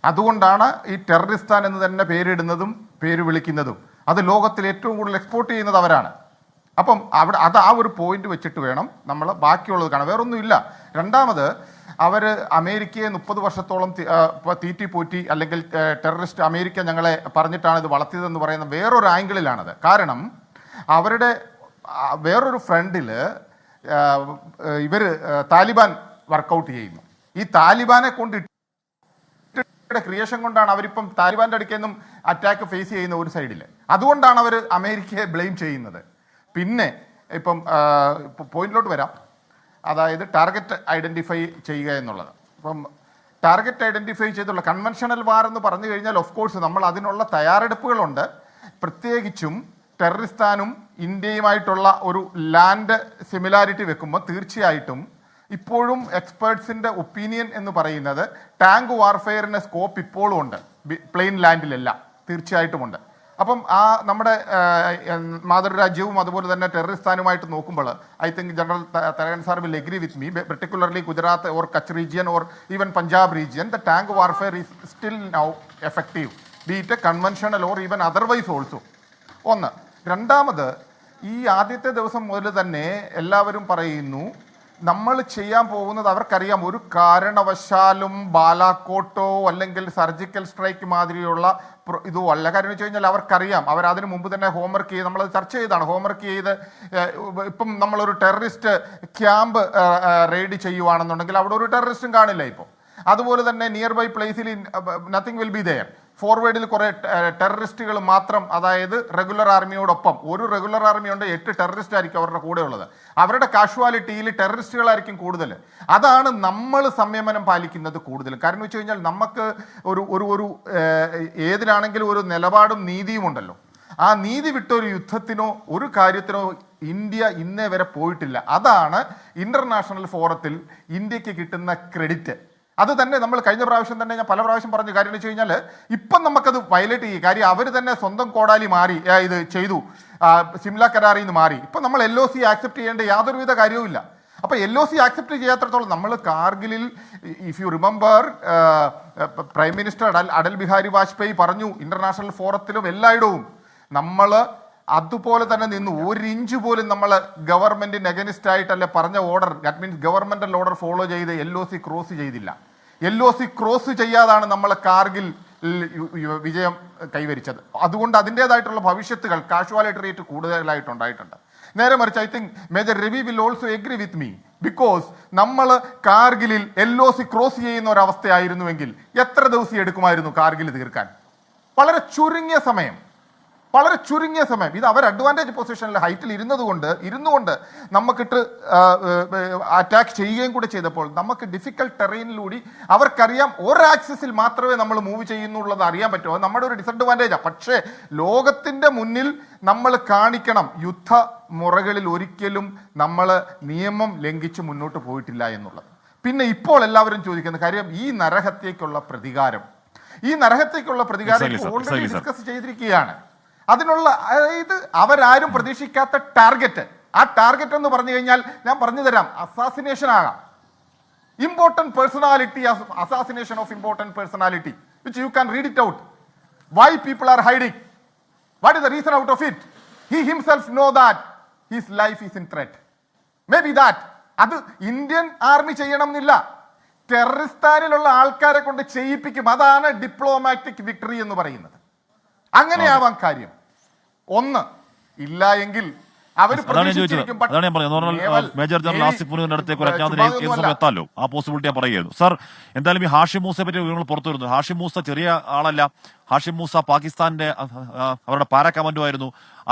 അതുകൊണ്ടാണ് ഈ ടെററിസ്ഥാൻ എന്ന് തന്നെ പേരിടുന്നതും പേര് വിളിക്കുന്നതും. അത് ലോകത്തിൽ ഏറ്റവും കൂടുതൽ എക്സ്പോർട്ട് ചെയ്യുന്നത് അവരാണ്. അപ്പം അവിടെ ആ ഒരു പോയിന്റ് വെച്ചിട്ട് വേണം നമ്മൾ ബാക്കിയുള്ളത് കാണാൻ. വേറൊന്നുമില്ല. രണ്ടാമത്, അവർ അമേരിക്കയെ 30 വർഷത്തോളം തീറ്റിപ്പോറ്റി, അല്ലെങ്കിൽ ടെററിസ്റ്റ് അമേരിക്ക ഞങ്ങളെ പറഞ്ഞിട്ടാണ് ഇത് വളർത്തിയതെന്ന് പറയുന്ന വേറൊരു ആംഗിളിലാണത്. കാരണം അവരുടെ വേറൊരു ഫ്രണ്ടിൽ ഇവർ താലിബാൻ വർക്കൗട്ട് ചെയ്യുന്നു. ഈ താലിബാനെ കൊണ്ട് ക്രിയേഷൻ കൊണ്ടാണ് അവരിപ്പം താലിബാൻ്റെ അടുക്കൽ നിന്നും അറ്റാക്ക് ഫേസ് ചെയ്യുന്ന ഒരു സൈഡിൽ. അതുകൊണ്ടാണ് അവർ അമേരിക്കയെ ബ്ലെയിം ചെയ്യുന്നത്. പിന്നെ ഇപ്പം പോയിന്റിലോട്ട് വരാം. അതായത് ടാർഗറ്റ് ഐഡൻറ്റിഫൈ ചെയ്യുക എന്നുള്ളത്. അപ്പം ടാർഗറ്റ് ഐഡൻറ്റിഫൈ ചെയ്തുള്ള കൺവെൻഷണൽ വാർ എന്ന് പറഞ്ഞു കഴിഞ്ഞാൽ ഓഫ് കോഴ്സ് നമ്മൾ അതിനുള്ള തയ്യാറെടുപ്പുകളുണ്ട്. പ്രത്യേകിച്ചും ടെററിസ്ഥാനും ഇന്ത്യയുമായിട്ടുള്ള ഒരു ലാൻഡ് സിമിലാരിറ്റി വെക്കുമ്പോൾ തീർച്ചയായിട്ടും ഇപ്പോഴും എക്സ്പേർട്സിൻ്റെ ഒപ്പീനിയൻ എന്ന് പറയുന്നത് ടാങ്ക് വാർഫെയറിന് സ്കോപ്പ് ഇപ്പോഴും ഉണ്ട്, പ്ലെയിൻ ലാൻഡിലല്ല, തീർച്ചയായിട്ടുമുണ്ട്. അപ്പം ആ നമ്മുടെ മാതൃരാജ്യവും അതുപോലെ തന്നെ ടെററിസ്ഥാനുമായിട്ട് നോക്കുമ്പോൾ I think general Tharakan sir will agree with me, particularly Gujarat or Kutch region or even Punjab region, the tank warfare is still now effective, B it conventional or even otherwise also. ഒന്ന്. രണ്ടാമത്, ഈ ആദ്യത്തെ ദിവസം മുതൽ തന്നെ എല്ലാവരും പറയുന്നു നമ്മൾ ചെയ്യാൻ പോകുന്നത് അവർക്കറിയാം, ഒരു കാരണവശാലും ബാലാക്കോട്ടോ അല്ലെങ്കിൽ സർജിക്കൽ സ്ട്രൈക്ക് മാതിരിയുള്ള ഇതോ അല്ല. കാര്യം വെച്ച് കഴിഞ്ഞാൽ അവർക്കറിയാം, അവരതിന് മുമ്പ് തന്നെ ഹോംവർക്ക് ചെയ്ത്, നമ്മളത് ചർച്ച ചെയ്താണ്, ഹോംവർക്ക് ചെയ്ത് ഇപ്പം നമ്മളൊരു ടെററിസ്റ്റ് ക്യാമ്പ് റെയ്ഡ് ചെയ്യുവാണെന്നുണ്ടെങ്കിൽ അവിടെ ഒരു ടെററിസ്റ്റും കാണില്ല ഇപ്പോൾ. അതുപോലെ തന്നെ നിയർ ബൈ പ്ലേസിൽ നത്തിങ് വിൽ ബി ദെയർ. ഫോർവേഡിൽ കുറേ ടെററിസ്റ്റുകൾ മാത്രം, അതായത് റെഗുലർ ആർമിയോടൊപ്പം ഒരു റെഗുലർ ആർമി ഉണ്ട്, 8 ടെററിസ്റ്റ് ആയിരിക്കും അവരുടെ കൂടെ ഉള്ളത്. അവരുടെ കാഷ്വാലിറ്റിയിൽ ടെററിസ്റ്റുകളായിരിക്കും കൂടുതൽ. അതാണ് നമ്മൾ സംയമനം പാലിക്കുന്നത് കൂടുതലും. കാരണം വെച്ച് കഴിഞ്ഞാൽ നമുക്ക് ഒരു ഏതിലാണെങ്കിലും ഒരു നിലപാടും നീതിയും ഉണ്ടല്ലോ. ആ നീതി വിട്ടൊരു യുദ്ധത്തിനോ ഒരു കാര്യത്തിനോ ഇന്ത്യ ഇന്നേ വരെ പോയിട്ടില്ല. അതാണ് ഇന്റർനാഷണൽ ഫോറത്തിൽ ഇന്ത്യക്ക് കിട്ടുന്ന ക്രെഡിറ്റ്. അത് തന്നെ നമ്മൾ കഴിഞ്ഞ പ്രാവശ്യം തന്നെ ഞാൻ പല പ്രാവശ്യം പറഞ്ഞു. കാര്യം വെച്ച് കഴിഞ്ഞാൽ ഇപ്പം നമുക്കത് വയലേറ്റ് ചെയ്യും. കാര്യം അവർ തന്നെ സ്വന്തം കോടാലി മാറി ഇത് ചെയ്തു, സിംല കരാറിൽ നിന്ന് മാറി. ഇപ്പം നമ്മൾ LOC ആക്സെപ്റ്റ് ചെയ്യേണ്ട യാതൊരുവിധ കാര്യവുമില്ല. അപ്പോൾ LOC ആക്സെപ്റ്റ് ചെയ്യാത്തിടത്തോളം നമ്മൾ കാർഗിലിൽ, if you remember, prime minister Atal Bihari Vajpayee പറഞ്ഞു ഇന്റർനാഷണൽ ഫോറത്തിലും എല്ലായിടവും നമ്മൾ അതുപോലെ തന്നെ നിന്നു. 1 ഇഞ്ച് പോലും നമ്മൾ ഗവൺമെന്റിന് അഗനിസ്റ്റ് ആയിട്ടല്ലേ പറഞ്ഞ order, that means governmental order follow ചെയ്ത് LOC ക്രോസ് ചെയ്തില്ല. LOC ക്രോസ് ചെയ്യാതാണ് നമ്മൾ കാർഗിൽ വിജയം കൈവരിച്ചത്. അതുകൊണ്ട് അതിൻ്റെതായിട്ടുള്ള ഭവിഷ്യത്തുകൾ, കാഷ്വാലിറ്റി റേറ്റ് കൂടുതലായിട്ടുണ്ടായിട്ടുണ്ട്. നേരെ മറിച്ച് I think major Ravi will also agree with me, because നമ്മൾ കാർഗിലിൽ LOC ക്രോസ് ചെയ്യുന്ന ഒരവസ്ഥയായിരുന്നുവെങ്കിൽ എത്ര ദിവസം എടുക്കുമായിരുന്നു കാർഗിൽ തീർക്കാൻ? വളരെ ചുരുങ്ങിയ സമയം. ഇത് അവർ അഡ്വാൻറ്റേജ് പൊസിഷനിൽ ഹൈറ്റിൽ ഇരുന്നുകൊണ്ട് നമുക്കിട്ട് അറ്റാക്ക് ചെയ്യുകയും കൂടെ ചെയ്തപ്പോൾ നമുക്ക് ഡിഫിക്കൽട്ട് ടെറൈനിലൂടെ അവർക്കറിയാം ഒരാക്സിസിൽ മാത്രമേ നമ്മൾ മൂവ് ചെയ്യുന്നുള്ളത് അറിയാൻ പറ്റുമോ. നമ്മുടെ ഒരു ഡിസഡ്വാൻറ്റേജാണ്. പക്ഷേ ലോകത്തിൻ്റെ മുന്നിൽ നമ്മൾ കാണിക്കണം, യുദ്ധ മുറകളിൽ ഒരിക്കലും നമ്മൾ നിയമം ലംഘിച്ച് മുന്നോട്ട് പോയിട്ടില്ല എന്നുള്ളത്. പിന്നെ ഇപ്പോൾ എല്ലാവരും ചോദിക്കുന്ന കാര്യം ഈ നരഹത്യക്കുള്ള പ്രതികാരം ഓൾറെഡി ഡിസ്കസ് ചെയ്തിരിക്കുകയാണ്. അതിനുള്ള, അതായത് അവരാരും പ്രതീക്ഷിക്കാത്ത ടാർഗറ്റ്. ആ ടാർഗറ്റ് എന്ന് പറഞ്ഞു കഴിഞ്ഞാൽ ഞാൻ പറഞ്ഞു തരാം, അസാസിനേഷൻ ആകാം, important personality, assassination of important personality, which you can read it out. Why people are hiding, what is the reason out of it? He himself know that his life is in threat. May be that. അത് Indian army ചെയ്യണം എന്നില്ല, ടെററിസ്ഥാനിലുള്ള ആൾക്കാരെ കൊണ്ട് ചെയ്യിപ്പിക്കും. അതാണ് diplomatic victory എന്ന് പറയുന്നത്. അങ്ങനെയാവാൻ കാര്യം. ഒന്ന് ഇല്ല എങ്കിൽ അവർ മേജർ ജനറൽ ആസിഫ് മുനീറിന്റെ അടുത്തേക്ക് ഒരു അജ്ഞാതനെ എത്താലോ, ആ പോസിബിലിറ്റി ഞാൻ പറയുകയായിരുന്നു. സാർ, എന്തായാലും ഈ ഹാഷിം മൂസയെ പറ്റി വിവരങ്ങൾ പുറത്തു വരുന്നു. ഹാഷിം മൂസ ചെറിയ ആളല്ല. ഹാഷിം മൂസ പാകിസ്ഥാന്റെ അവരുടെ പാരാ കമാൻഡോ ആയിരുന്നു.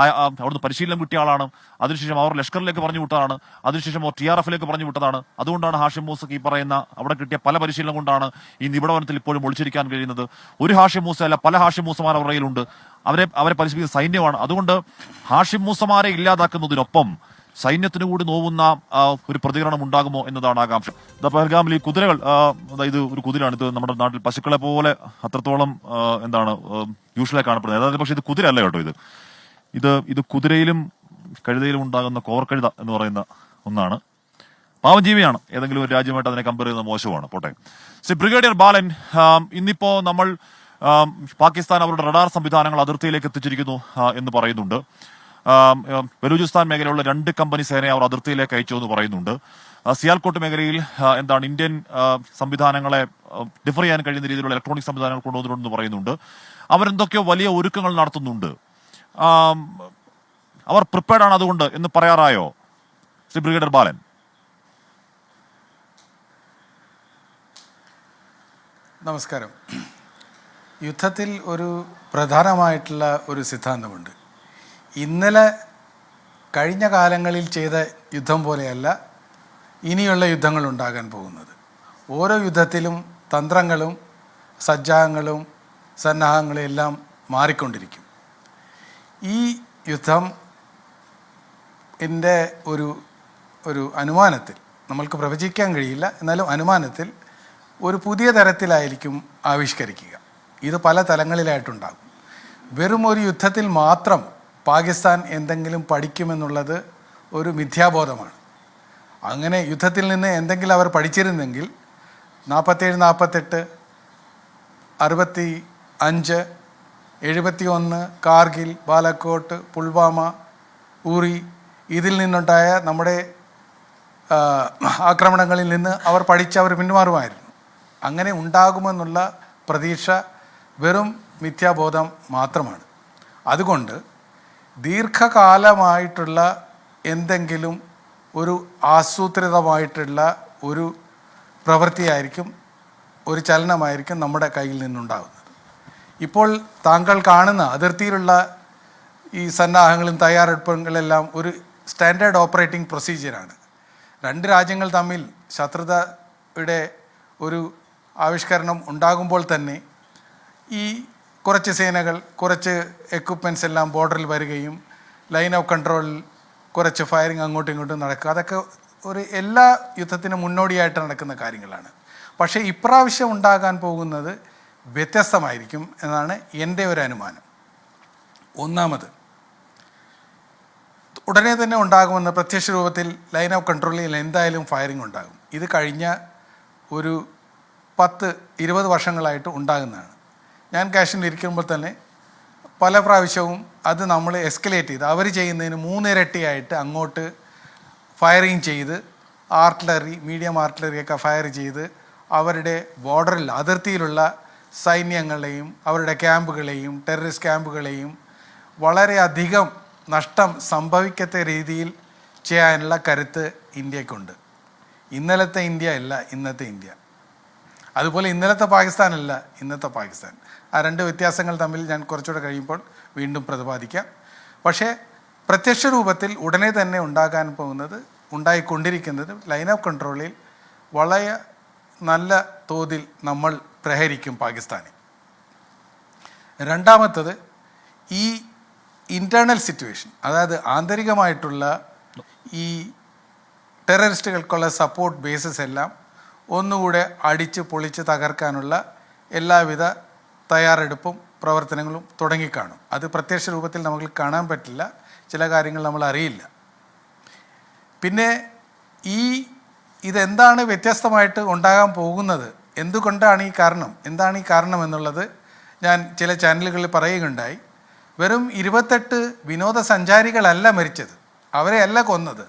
അവിടുന്ന് പരിശീലനം കിട്ടിയ ആളാണ്. അതിനുശേഷം അവർ ലഷ്കറിലേക്ക് പറഞ്ഞു വിട്ടതാണ്. അതിനുശേഷം അവർ TRF-ലേക്ക് പറഞ്ഞു വിട്ടതാണ്. അതുകൊണ്ടാണ് ഹാഷിം മൂസക്ക് ഈ പറയുന്ന അവിടെ കിട്ടിയ പല പരിശീലനം കൊണ്ടാണ് ഈ നിബിഡവനത്തിൽ ഇപ്പോഴും ഒളിച്ചിരിക്കാൻ കഴിയുന്നത്. ഒരു ഹാഷിം മൂസ അല്ല, പല ഹാഷിം മൂസമാർ അവരുടെ കയ്യിലുണ്ട്. അവരെ പരിശീലിക്കുന്ന സൈന്യമാണ്. അതുകൊണ്ട് ഹാഷിം മൂസമാരെ ഇല്ലാതാക്കുന്നതിനൊപ്പം സൈന്യത്തിന് കൂടി നോവുന്ന ഒരു പ്രതികരണം ഉണ്ടാകുമോ എന്നതാണ് ആകാംക്ഷ. പഹൽഗാമിൽ ഈ കുതിരകൾ, ഇത് ഒരു കുതിരയാണ്. ഇത് നമ്മുടെ നാട്ടിൽ പശുക്കളെ പോലെ അത്രത്തോളം യൂഷ്വലായി കാണപ്പെടുന്നത്. അതായത് പക്ഷേ ഇത് കുതിര അല്ല കേട്ടോ. ഇത് കുതിരയിലും കഴുതയിലും ഉണ്ടാകുന്ന കോർക്കഴുത എന്ന് പറയുന്ന ഒന്നാണ്. പാവജീവിയാണ്. ഏതെങ്കിലും ഒരു രാജ്യമായിട്ട് അതിനെ കമ്പയർ ചെയ്യുന്നത് മോശമാണ്. പോട്ടെ. ബ്രിഗേഡിയർ ബാലൻ, ഇന്നിപ്പോ നമ്മൾ പാകിസ്ഥാൻ അവരുടെ റഡാർ സംവിധാനങ്ങൾ അതിർത്തിയിലേക്ക് എത്തിച്ചിരിക്കുന്നു എന്ന് പറയുന്നുണ്ട്. ബലൂചിസ്ഥാൻ മേഖലയിലുള്ള 2 കമ്പനി സേനയെ അവർ അതിർത്തിയിലേക്ക് അയച്ചു എന്ന് പറയുന്നുണ്ട്. സിയാൽകോട്ട് മേഖലയിൽ ഇന്ത്യൻ സംവിധാനങ്ങളെ ഡിഫർ ചെയ്യാൻ കഴിയുന്ന രീതിയിലുള്ള ഇലക്ട്രോണിക് സംവിധാനങ്ങൾ കൊണ്ടുവന്നിട്ടുണ്ടെന്ന് പറയുന്നുണ്ട്. അവരെന്തൊക്കെയോ വലിയ ഒരുക്കങ്ങൾ നടത്തുന്നുണ്ട്. അവർ പ്രിപ്പയർഡ് ആണ് അതുകൊണ്ട് എന്ന് പറയാറായോ ശ്രീ ബ്രിഗേഡിയർ ബാലൻ? നമസ്കാരം. യുദ്ധത്തിൽ ഒരു പ്രധാനമായിട്ടുള്ള ഒരു സിദ്ധാന്തമുണ്ട്. ഇന്നലെ കഴിഞ്ഞ കാലങ്ങളിൽ ചെയ്ത യുദ്ധം പോലെയല്ല ഇനിയുള്ള യുദ്ധങ്ങൾ ഉണ്ടാകാൻ പോകുന്നത്. ഓരോ യുദ്ധത്തിലും തന്ത്രങ്ങളും സജ്ജാഹങ്ങളും സന്നാഹങ്ങളും എല്ലാം മാറിക്കൊണ്ടിരിക്കും. ഈ യുദ്ധം എൻ്റെ ഒരു അനുമാനത്തിൽ, നമ്മൾക്ക് പ്രവചിക്കാൻ കഴിയില്ല, എന്നാലും അനുമാനത്തിൽ ഒരു പുതിയ തരത്തിലായിരിക്കും ആവിഷ്കരിക്കുക. ഇത് പല തലങ്ങളിലായിട്ടുണ്ടാകും. വെറും ഒരു യുദ്ധത്തിൽ മാത്രം പാകിസ്ഥാൻ എന്തെങ്കിലും പഠിക്കുമെന്നുള്ളത് ഒരു മിഥ്യാബോധമാണ്. അങ്ങനെ യുദ്ധത്തിൽ നിന്ന് എന്തെങ്കിലും അവർ പഠിച്ചിരുന്നെങ്കിൽ 47, 48, 65, 71, കാർഗിൽ, ബാലക്കോട്ട്, പുൽവാമ, ഉറി, ഇതിൽ നിന്നുണ്ടായ നമ്മുടെ ആക്രമണങ്ങളിൽ നിന്ന് അവർ പഠിച്ച് അവർ പിന്മാറുമായിരുന്നു. അങ്ങനെ ഉണ്ടാകുമെന്നുള്ള പ്രതീക്ഷ വെറും മിഥ്യാബോധം മാത്രമാണ്. അതുകൊണ്ട് ദീർഘകാലമായിട്ടുള്ള എന്തെങ്കിലും ഒരു ആസൂത്രിതമായിട്ടുള്ള ഒരു പ്രവൃത്തിയായിരിക്കും, ഒരു ചലനമായിരിക്കും നമ്മുടെ കയ്യിൽ നിന്നുണ്ടാകുന്നത്. ഇപ്പോൾ താങ്കൾ കാണുന്ന അതിർത്തിയിലുള്ള ഈ സന്നാഹങ്ങളും തയ്യാറെടുപ്പുകളെല്ലാം ഒരു സ്റ്റാൻഡേർഡ് ഓപ്പറേറ്റിംഗ് പ്രൊസീജിയറാണ്. രണ്ട് രാജ്യങ്ങൾ തമ്മിൽ ശത്രുതയുടെ ഒരു ആവിഷ്കരണം ഉണ്ടാകുമ്പോൾ തന്നെ ഈ കുറച്ച് സേനകൾ, കുറച്ച് എക്വിപ്മെൻറ്റ്സ് എല്ലാം ബോർഡറിൽ വരികയും ലൈൻ ഓഫ് കൺട്രോളിൽ കുറച്ച് ഫയറിങ് അങ്ങോട്ടും ഇങ്ങോട്ടും നടക്കുക, അതൊക്കെ ഒരു എല്ലാ യുദ്ധത്തിനും മുന്നോടിയായിട്ട് നടക്കുന്ന കാര്യങ്ങളാണ്. പക്ഷേ ഇപ്രാവശ്യം ഉണ്ടാകാൻ പോകുന്നത് വ്യത്യസ്തമായിരിക്കും എന്നാണ് എൻ്റെ ഒരു അനുമാനം. ഒന്നാമത്, ഉടനെ തന്നെ ഉണ്ടാകുമെന്ന് പ്രത്യക്ഷ രൂപത്തിൽ ലൈൻ ഓഫ് കൺട്രോളിൽ എന്തായാലും ഫയറിംഗ് ഉണ്ടാകും. ഇത് കഴിഞ്ഞ ഒരു 10-20 വർഷങ്ങളായിട്ട് ഉണ്ടാകുന്നതാണ്. ഞാൻ കാശ്മീരിരിക്കുമ്പോൾ തന്നെ പല പ്രാവശ്യവും അത് നമ്മൾ എസ്കലേറ്റ് ചെയ്ത് അവർ ചെയ്യുന്നതിന് 3 ഇരട്ടിയായിട്ട് അങ്ങോട്ട് ഫയറിങ് ചെയ്ത് ആർട്ടിലറി, മീഡിയം ആർട്ടിലറിയൊക്കെ ഫയർ ചെയ്ത് അവരുടെ ബോർഡറിൽ, അതിർത്തിയിലുള്ള സൈന്യങ്ങളെയും അവരുടെ ക്യാമ്പുകളെയും ടെററിസ്റ്റ് ക്യാമ്പുകളെയും വളരെയധികം നഷ്ടം സംഭവിക്കാത്ത രീതിയിൽ ചെയ്യാനുള്ള കരുത്ത് ഇന്ത്യക്കുണ്ട്. ഇന്നലത്തെ ഇന്ത്യ അല്ല ഇന്നത്തെ ഇന്ത്യ. അതുപോലെ ഇന്നലത്തെ പാകിസ്ഥാനല്ല ഇന്നത്തെ പാകിസ്ഥാൻ. ആ രണ്ട് വ്യത്യാസങ്ങൾ തമ്മിൽ ഞാൻ കുറച്ചുകൂടെ കഴിയുമ്പോൾ വീണ്ടും പ്രതിപാദിക്കാം. പക്ഷേ പ്രത്യക്ഷ രൂപത്തിൽ ഉടനെ തന്നെ ഉണ്ടാകാൻ പോകുന്നത്, ഉണ്ടായിക്കൊണ്ടിരിക്കുന്നത് ലൈൻ ഓഫ് കൺട്രോളിൽ വളരെ നല്ല തോതിൽ നമ്മൾ പ്രഹരിക്കും പാകിസ്ഥാനെ. രണ്ടാമത്തത്, ഈ ഇൻറ്റേർണൽ സിറ്റുവേഷൻ, അതായത് ആന്തരികമായിട്ടുള്ള ഈ ടെററിസ്റ്റുകൾക്കുള്ള സപ്പോർട്ട് ബേസസ് എല്ലാം ഒന്നുകൂടെ അടിച്ച് പൊളിച്ച് തകർക്കാനുള്ള എല്ലാവിധ തയ്യാറെടുപ്പും പ്രവർത്തനങ്ങളും തുടങ്ങിക്കാണും. അത് പ്രത്യക്ഷ രൂപത്തിൽ നമുക്ക് കാണാൻ പറ്റില്ല, ചില കാര്യങ്ങൾ നമ്മൾ അറിയില്ല. പിന്നെ ഇതെന്താണ് വ്യത്യസ്തമായിട്ട് ഉണ്ടാകാൻ പോകുന്നത്, എന്തുകൊണ്ടാണ് ഈ കാരണം, എന്താണ് ഈ കാരണം എന്നുള്ളത് ഞാൻ ചില ചാനലുകളിൽ പറയുകയുണ്ടായി. വെറും 28 വിനോദസഞ്ചാരികളല്ല മരിച്ചത്, അവരെ അല്ല കൊന്നത്.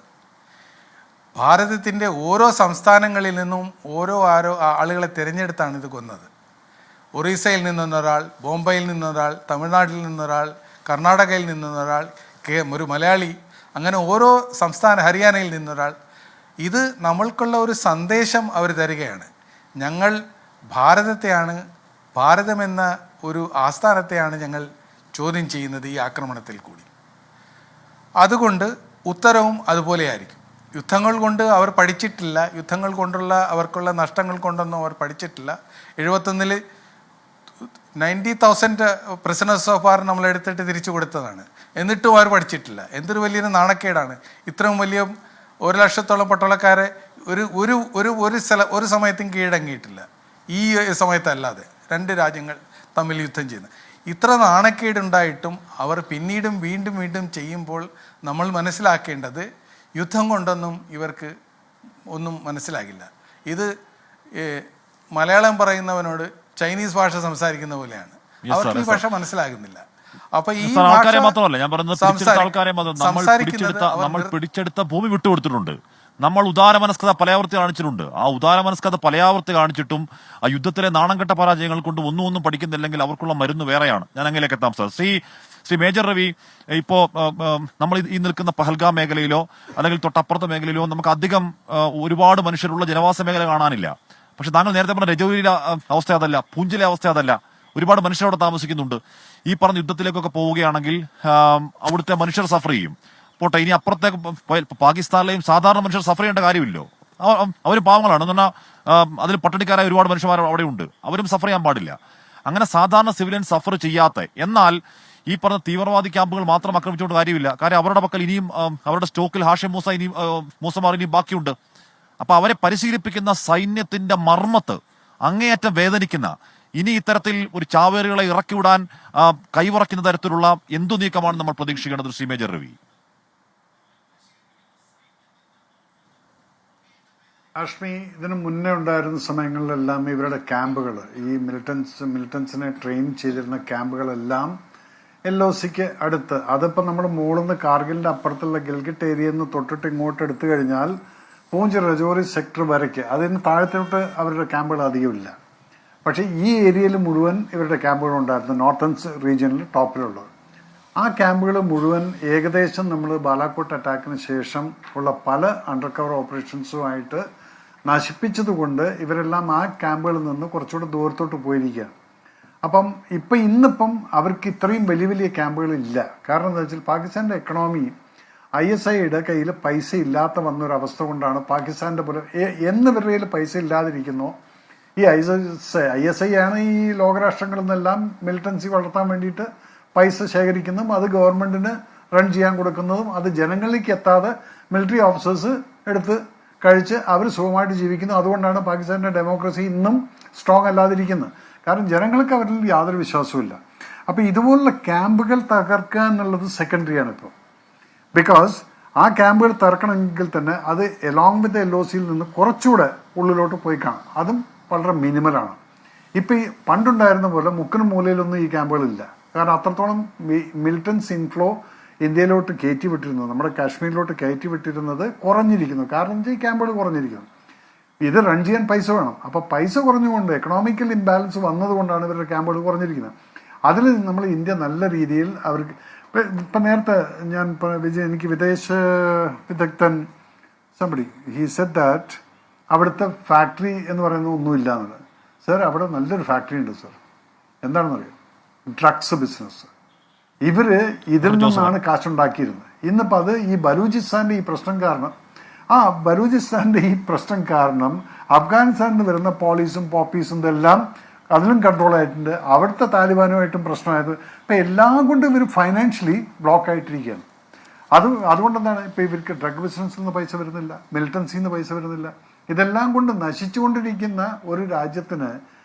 ഭാരതത്തിൻ്റെ ഓരോ സംസ്ഥാനങ്ങളിൽ നിന്നും ഓരോ ആളുകളെ തിരഞ്ഞെടുത്താണ് ഇത് കൊന്നത്. ഒറീസയിൽ നിന്നൊരാൾ, ബോംബെയിൽ നിന്നൊരാൾ, തമിഴ്നാട്ടിൽ നിന്നൊരാൾ, കർണാടകയിൽ നിന്നൊരാൾ, ഒരു മലയാളി, അങ്ങനെ ഓരോ സംസ്ഥാന, ഹരിയാനയിൽ നിന്നൊരാൾ. ഇത് നമ്മൾക്കുള്ള ഒരു സന്ദേശം അവർ തരികയാണ്. ഞങ്ങൾ ഭാരതത്തെയാണ്, ഭാരതമെന്ന ഒരു ആസ്ഥാനത്തെയാണ് ഞങ്ങൾ ചോദ്യം ചെയ്യുന്നത് ഈ ആക്രമണത്തിൽ കൂടി. അതുകൊണ്ട് ഉത്തരവും അതുപോലെയായിരിക്കും. യുദ്ധങ്ങൾ കൊണ്ട് അവർ പഠിച്ചിട്ടില്ല, യുദ്ധങ്ങൾ കൊണ്ടുള്ള അവർക്കുള്ള നഷ്ടങ്ങൾ കൊണ്ടൊന്നും അവർ പഠിച്ചിട്ടില്ല. 71-ൽ 90,000 പ്രിസണേഴ്സ് ഓഫ് വാർ നമ്മളെടുത്തിട്ട് തിരിച്ചു കൊടുത്തതാണ്. എന്നിട്ടും അവർ പഠിച്ചിട്ടില്ല. എന്തൊരു വലിയൊരു നാണക്കേടാണ്. ഇത്രയും വലിയ 100,000-ഓളം പട്ടാളക്കാരെ ഒരു സമയത്തും കീഴടങ്ങിയിട്ടില്ല. ഈ സമയത്തല്ലാതെ 2 രാജ്യങ്ങൾ തമ്മിൽ യുദ്ധം ചെയ്യുന്നത്. ഇത്ര നാണക്കേടുണ്ടായിട്ടും അവർ പിന്നീടും വീണ്ടും വീണ്ടും ചെയ്യുമ്പോൾ നമ്മൾ മനസ്സിലാക്കേണ്ടത്, യുദ്ധം കൊണ്ടൊന്നും ഇവർക്ക് ഒന്നും മനസ്സിലാകില്ല. ഇത് മലയാളം പറയുന്നവനോട് ചൈനീസ് ഭാഷ സംസാരിക്കുന്ന പോലെയാണ്. അവർക്ക് ഈ ഭാഷ മനസ്സിലാകുന്നില്ല. അപ്പൊ ഈ ആൾക്കാരെ മാത്രമല്ല ഞാൻ പറയുന്നത്, ആൾക്കാരെ നമ്മൾ പിടിച്ചെടുത്ത ഭൂമി വിട്ടുകൊടുത്തിട്ടുണ്ട്. നമ്മൾ ഉദാരമനസ്കത പലയാവർത്തി കാണിച്ചിട്ടുണ്ട്. ആ ഉദാരമനസ്കത പലയാവർത്തി കാണിച്ചിട്ടും ആ യുദ്ധത്തിലെ നാണംകെട്ട പരാജയങ്ങൾ കൊണ്ട് ഒന്നും പഠിക്കുന്നില്ലെങ്കിൽ അവർക്കുള്ള മരുന്ന് വേറെയാണ്. ഞാൻ അങ്ങനെയൊക്കെ എത്താം സാർ. ശ്രീ മേജർ രവി, ഇപ്പോൾ നമ്മൾ ഈ നിൽക്കുന്ന പഹൽഗാം മേഖലയിലോ അല്ലെങ്കിൽ തൊട്ടപ്പുറത്തെ മേഖലയിലോ നമുക്ക് അധികം ഒരുപാട് മനുഷ്യരുള്ള ജനവാസ മേഖല കാണാനില്ല. പക്ഷെ താങ്കൾ നേരത്തെ പറഞ്ഞ രജൌരിയിലെ അവസ്ഥ അതല്ല, പൂഞ്ചിലെ അവസ്ഥ അതല്ല. ഒരുപാട് മനുഷ്യർ അവിടെ താമസിക്കുന്നുണ്ട്. ഈ പറഞ്ഞ യുദ്ധത്തിലേക്കൊക്കെ പോവുകയാണെങ്കിൽ അവിടുത്തെ മനുഷ്യർ സഫർ ചെയ്യും. പോട്ടെ, ഇനി അപ്പുറത്തേക്ക് പാകിസ്ഥാനിലെയും സാധാരണ മനുഷ്യർ സഫർ ചെയ്യേണ്ട കാര്യമില്ലോ. അവരും പാവങ്ങളാണ് എന്ന് പറഞ്ഞാൽ അതിൽ പട്ടിണിക്കാരായ ഒരുപാട് മനുഷ്യന്മാർ അവിടെ ഉണ്ട്. അവരും സഫർ ചെയ്യാൻ പാടില്ല. അങ്ങനെ സാധാരണ സിവിലിയൻ സഫർ ചെയ്യാത്ത, എന്നാൽ ഈ പറഞ്ഞ തീവ്രവാദി ക്യാമ്പുകൾ മാത്രം ആക്രമിച്ചുകൊണ്ട് കാര്യമില്ല. കാര്യം അവരുടെ പക്കൽ ഇനിയും അവരുടെ സ്റ്റോക്കിൽ ഹാഷിം മൂസ ഇനിയും മൂസമാർ ഇനിയും ബാക്കിയുണ്ട്. അപ്പൊ അവരെ പരിശീലിപ്പിക്കുന്ന സൈന്യത്തിന്റെ മർമ്മത്ത് അങ്ങേയറ്റം വേദനിക്കുന്ന, ഇനി ഇത്തരത്തിൽ ഒരു ചാവേറുകളെ ഇറക്കിവിടാൻ കൈവറക്കുന്ന തരത്തിലുള്ള എന്തു നീക്കമാണ് നമ്മൾ പ്രതീക്ഷിക്കേണ്ടത് ശ്രീ മേജർ രവി? ഹാഷ്മി, ഇതിനു മുന്നേ ഉണ്ടായിരുന്ന സമയങ്ങളിലെല്ലാം ഇവരുടെ ക്യാമ്പുകൾ, ഈ മിലിറ്റൻസിനെ ട്രെയിൻ ചെയ്തിരുന്ന ക്യാമ്പുകളെല്ലാം LOCക്ക് അടുത്ത്, അതിപ്പോൾ നമ്മൾ മുകളിൽ കാർഗിലിൻ്റെ അപ്പുറത്തുള്ള ഗിൽഗിറ്റ് ഏരിയയിൽ നിന്ന് തൊട്ടിട്ട് ഇങ്ങോട്ട് എടുത്തു കഴിഞ്ഞാൽ പൂഞ്ച് രജോറി സെക്ടർ വരയ്ക്ക് അതിന് താഴത്തോട്ട് അവരുടെ ക്യാമ്പുകൾ അധികമില്ല. പക്ഷേ ഈ ഏരിയയിൽ മുഴുവൻ ഇവരുടെ ക്യാമ്പുകൾ ഉണ്ടായിരുന്നു, നോർത്തേൺ റീജിയനിൽ ടോപ്പിലുള്ളത്. ആ ക്യാമ്പുകൾ മുഴുവൻ ഏകദേശം നമ്മൾ ബാലാക്കോട്ട് അറ്റാക്കിന് ശേഷം ഉള്ള പല അണ്ടർ കവർ ഓപ്പറേഷൻസുമായിട്ട് നശിപ്പിച്ചതുകൊണ്ട് ഇവരെല്ലാം ആ ക്യാമ്പുകളിൽ നിന്ന് കുറച്ചുകൂടെ ദൂരത്തോട്ട് പോയിരിക്കുകയാണ്. അപ്പം ഇന്നിപ്പം അവർക്ക് ഇത്രയും വലിയ വലിയ ക്യാമ്പുകൾ ഇല്ല. കാരണം എന്താ വെച്ചാൽ പാകിസ്ഥാൻ്റെ എക്കണോമി ISIയുടെ കയ്യിൽ പൈസ ഇല്ലാത്ത വന്നൊരവസ്ഥ കൊണ്ടാണ് പാകിസ്ഥാൻ്റെ പോലെ എന്നിവരുടെ കയ്യിൽ പൈസ ഇല്ലാതിരിക്കുന്നോ ഈ ISI ആണ് ഈ ലോകരാഷ്ട്രങ്ങളിൽ നിന്നെല്ലാം മിലിറ്റൻസി വളർത്താൻ വേണ്ടിയിട്ട് പൈസ ശേഖരിക്കുന്നതും അത് ഗവൺമെന്റിന് റൺ ചെയ്യാൻ കൊടുക്കുന്നതും അത് ജനങ്ങളിലേക്ക് എത്താതെ മിലിറ്ററി ഓഫീസേഴ്സ് എടുത്ത് കഴിച്ച് അവർ സുഖമായിട്ട് ജീവിക്കുന്നു. അതുകൊണ്ടാണ് പാകിസ്ഥാന്റെ ഡെമോക്രസി ഇന്നും സ്ട്രോങ് അല്ലാതിരിക്കുന്നത്. കാരണം ജനങ്ങൾക്ക് അവരിൽ യാതൊരു വിശ്വാസവും. അപ്പോൾ ഇതുപോലുള്ള ക്യാമ്പുകൾ തകർക്കുക എന്നുള്ളത് സെക്കൻഡറിയാണ് ഇപ്പോൾ. ബിക്കോസ് ആ ക്യാമ്പുകൾ തകർക്കണമെങ്കിൽ തന്നെ അത് എലോങ് വിത്ത് LOCയിൽ നിന്ന് കുറച്ചുകൂടെ ഉള്ളിലോട്ട് പോയി കാണും. അതും വളരെ മിനിമലാണ്. ഇപ്പം ഈ പണ്ടുണ്ടായിരുന്ന പോലെ മുക്കിനും മൂലയിലൊന്നും ഈ ക്യാമ്പുകളില്ല. കാരണം അത്രത്തോളം മിലിറ്റൻസ് ഇൻഫ്ലോ ഇന്ത്യയിലോട്ട് കയറ്റി വിട്ടിരുന്നത്, നമ്മുടെ കാശ്മീരിലോട്ട് കയറ്റി വിട്ടിരുന്നത് കുറഞ്ഞിരിക്കുന്നു. കാരണം ഈ ക്യാമ്പുകൾ കുറഞ്ഞിരിക്കുന്നു. ഇത് റൺ ചെയ്യാൻ പൈസ വേണം. അപ്പോൾ പൈസ കുറഞ്ഞുകൊണ്ട് എക്കണോമിക്കൽ ഇംബാലൻസ് വന്നതുകൊണ്ടാണ് ഇവരുടെ ക്യാമ്പുകൾ കുറഞ്ഞിരിക്കുന്നത്. അതിൽ നമ്മൾ ഇന്ത്യ നല്ല രീതിയിൽ അവർക്ക് ഇപ്പം നേരത്തെ ഞാൻ എനിക്ക് വിദേശ വിദഗ്ധൻ സംബടി ഹി സെഡ് ദാറ്റ് അവിടുത്തെ ഫാക്ടറി എന്ന് പറയുന്നത് ഒന്നുമില്ല എന്നുള്ളത്. സർ, അവിടെ നല്ലൊരു ഫാക്ടറി ഉണ്ട് സർ. എന്താണെന്നറിയാം? Drugs business. ഇവര് ഇതിൽ നിന്നാണ് കാശുണ്ടാക്കിയിരുന്നത്. ഇന്നിപ്പോൾ അത് ഈ ബലൂചിസ്ഥാന്റെ ഈ പ്രശ്നം കാരണം ബലൂചിസ്ഥാന്റെ ഈ പ്രശ്നം കാരണം അഫ്ഗാനിസ്ഥാനിൽ വരുന്ന പോളീസും പോപ്പീസും ഇതെല്ലാം അതിലും കൺട്രോൾ ആയിട്ടുണ്ട്. അവിടുത്തെ താലിബാനുമായിട്ടും പ്രശ്നമായത്. ഇപ്പം എല്ലാം കൊണ്ടും ഇവർ ഫൈനാൻഷ്യലി ബ്ലോക്ക് ആയിട്ടിരിക്കുകയാണ്. അതുകൊണ്ടെന്താണ് ഇപ്പം ഇവർക്ക് ഡ്രഗ് ബിസിനസ്സിൽ നിന്ന് പൈസ വരുന്നില്ല, മിലിറ്റൻസിൽ നിന്ന് പൈസ വരുന്നില്ല. ഇതെല്ലാം കൊണ്ട് നശിച്ചുകൊണ്ടിരിക്കുന്ന ഒരു രാജ്യത്തിന്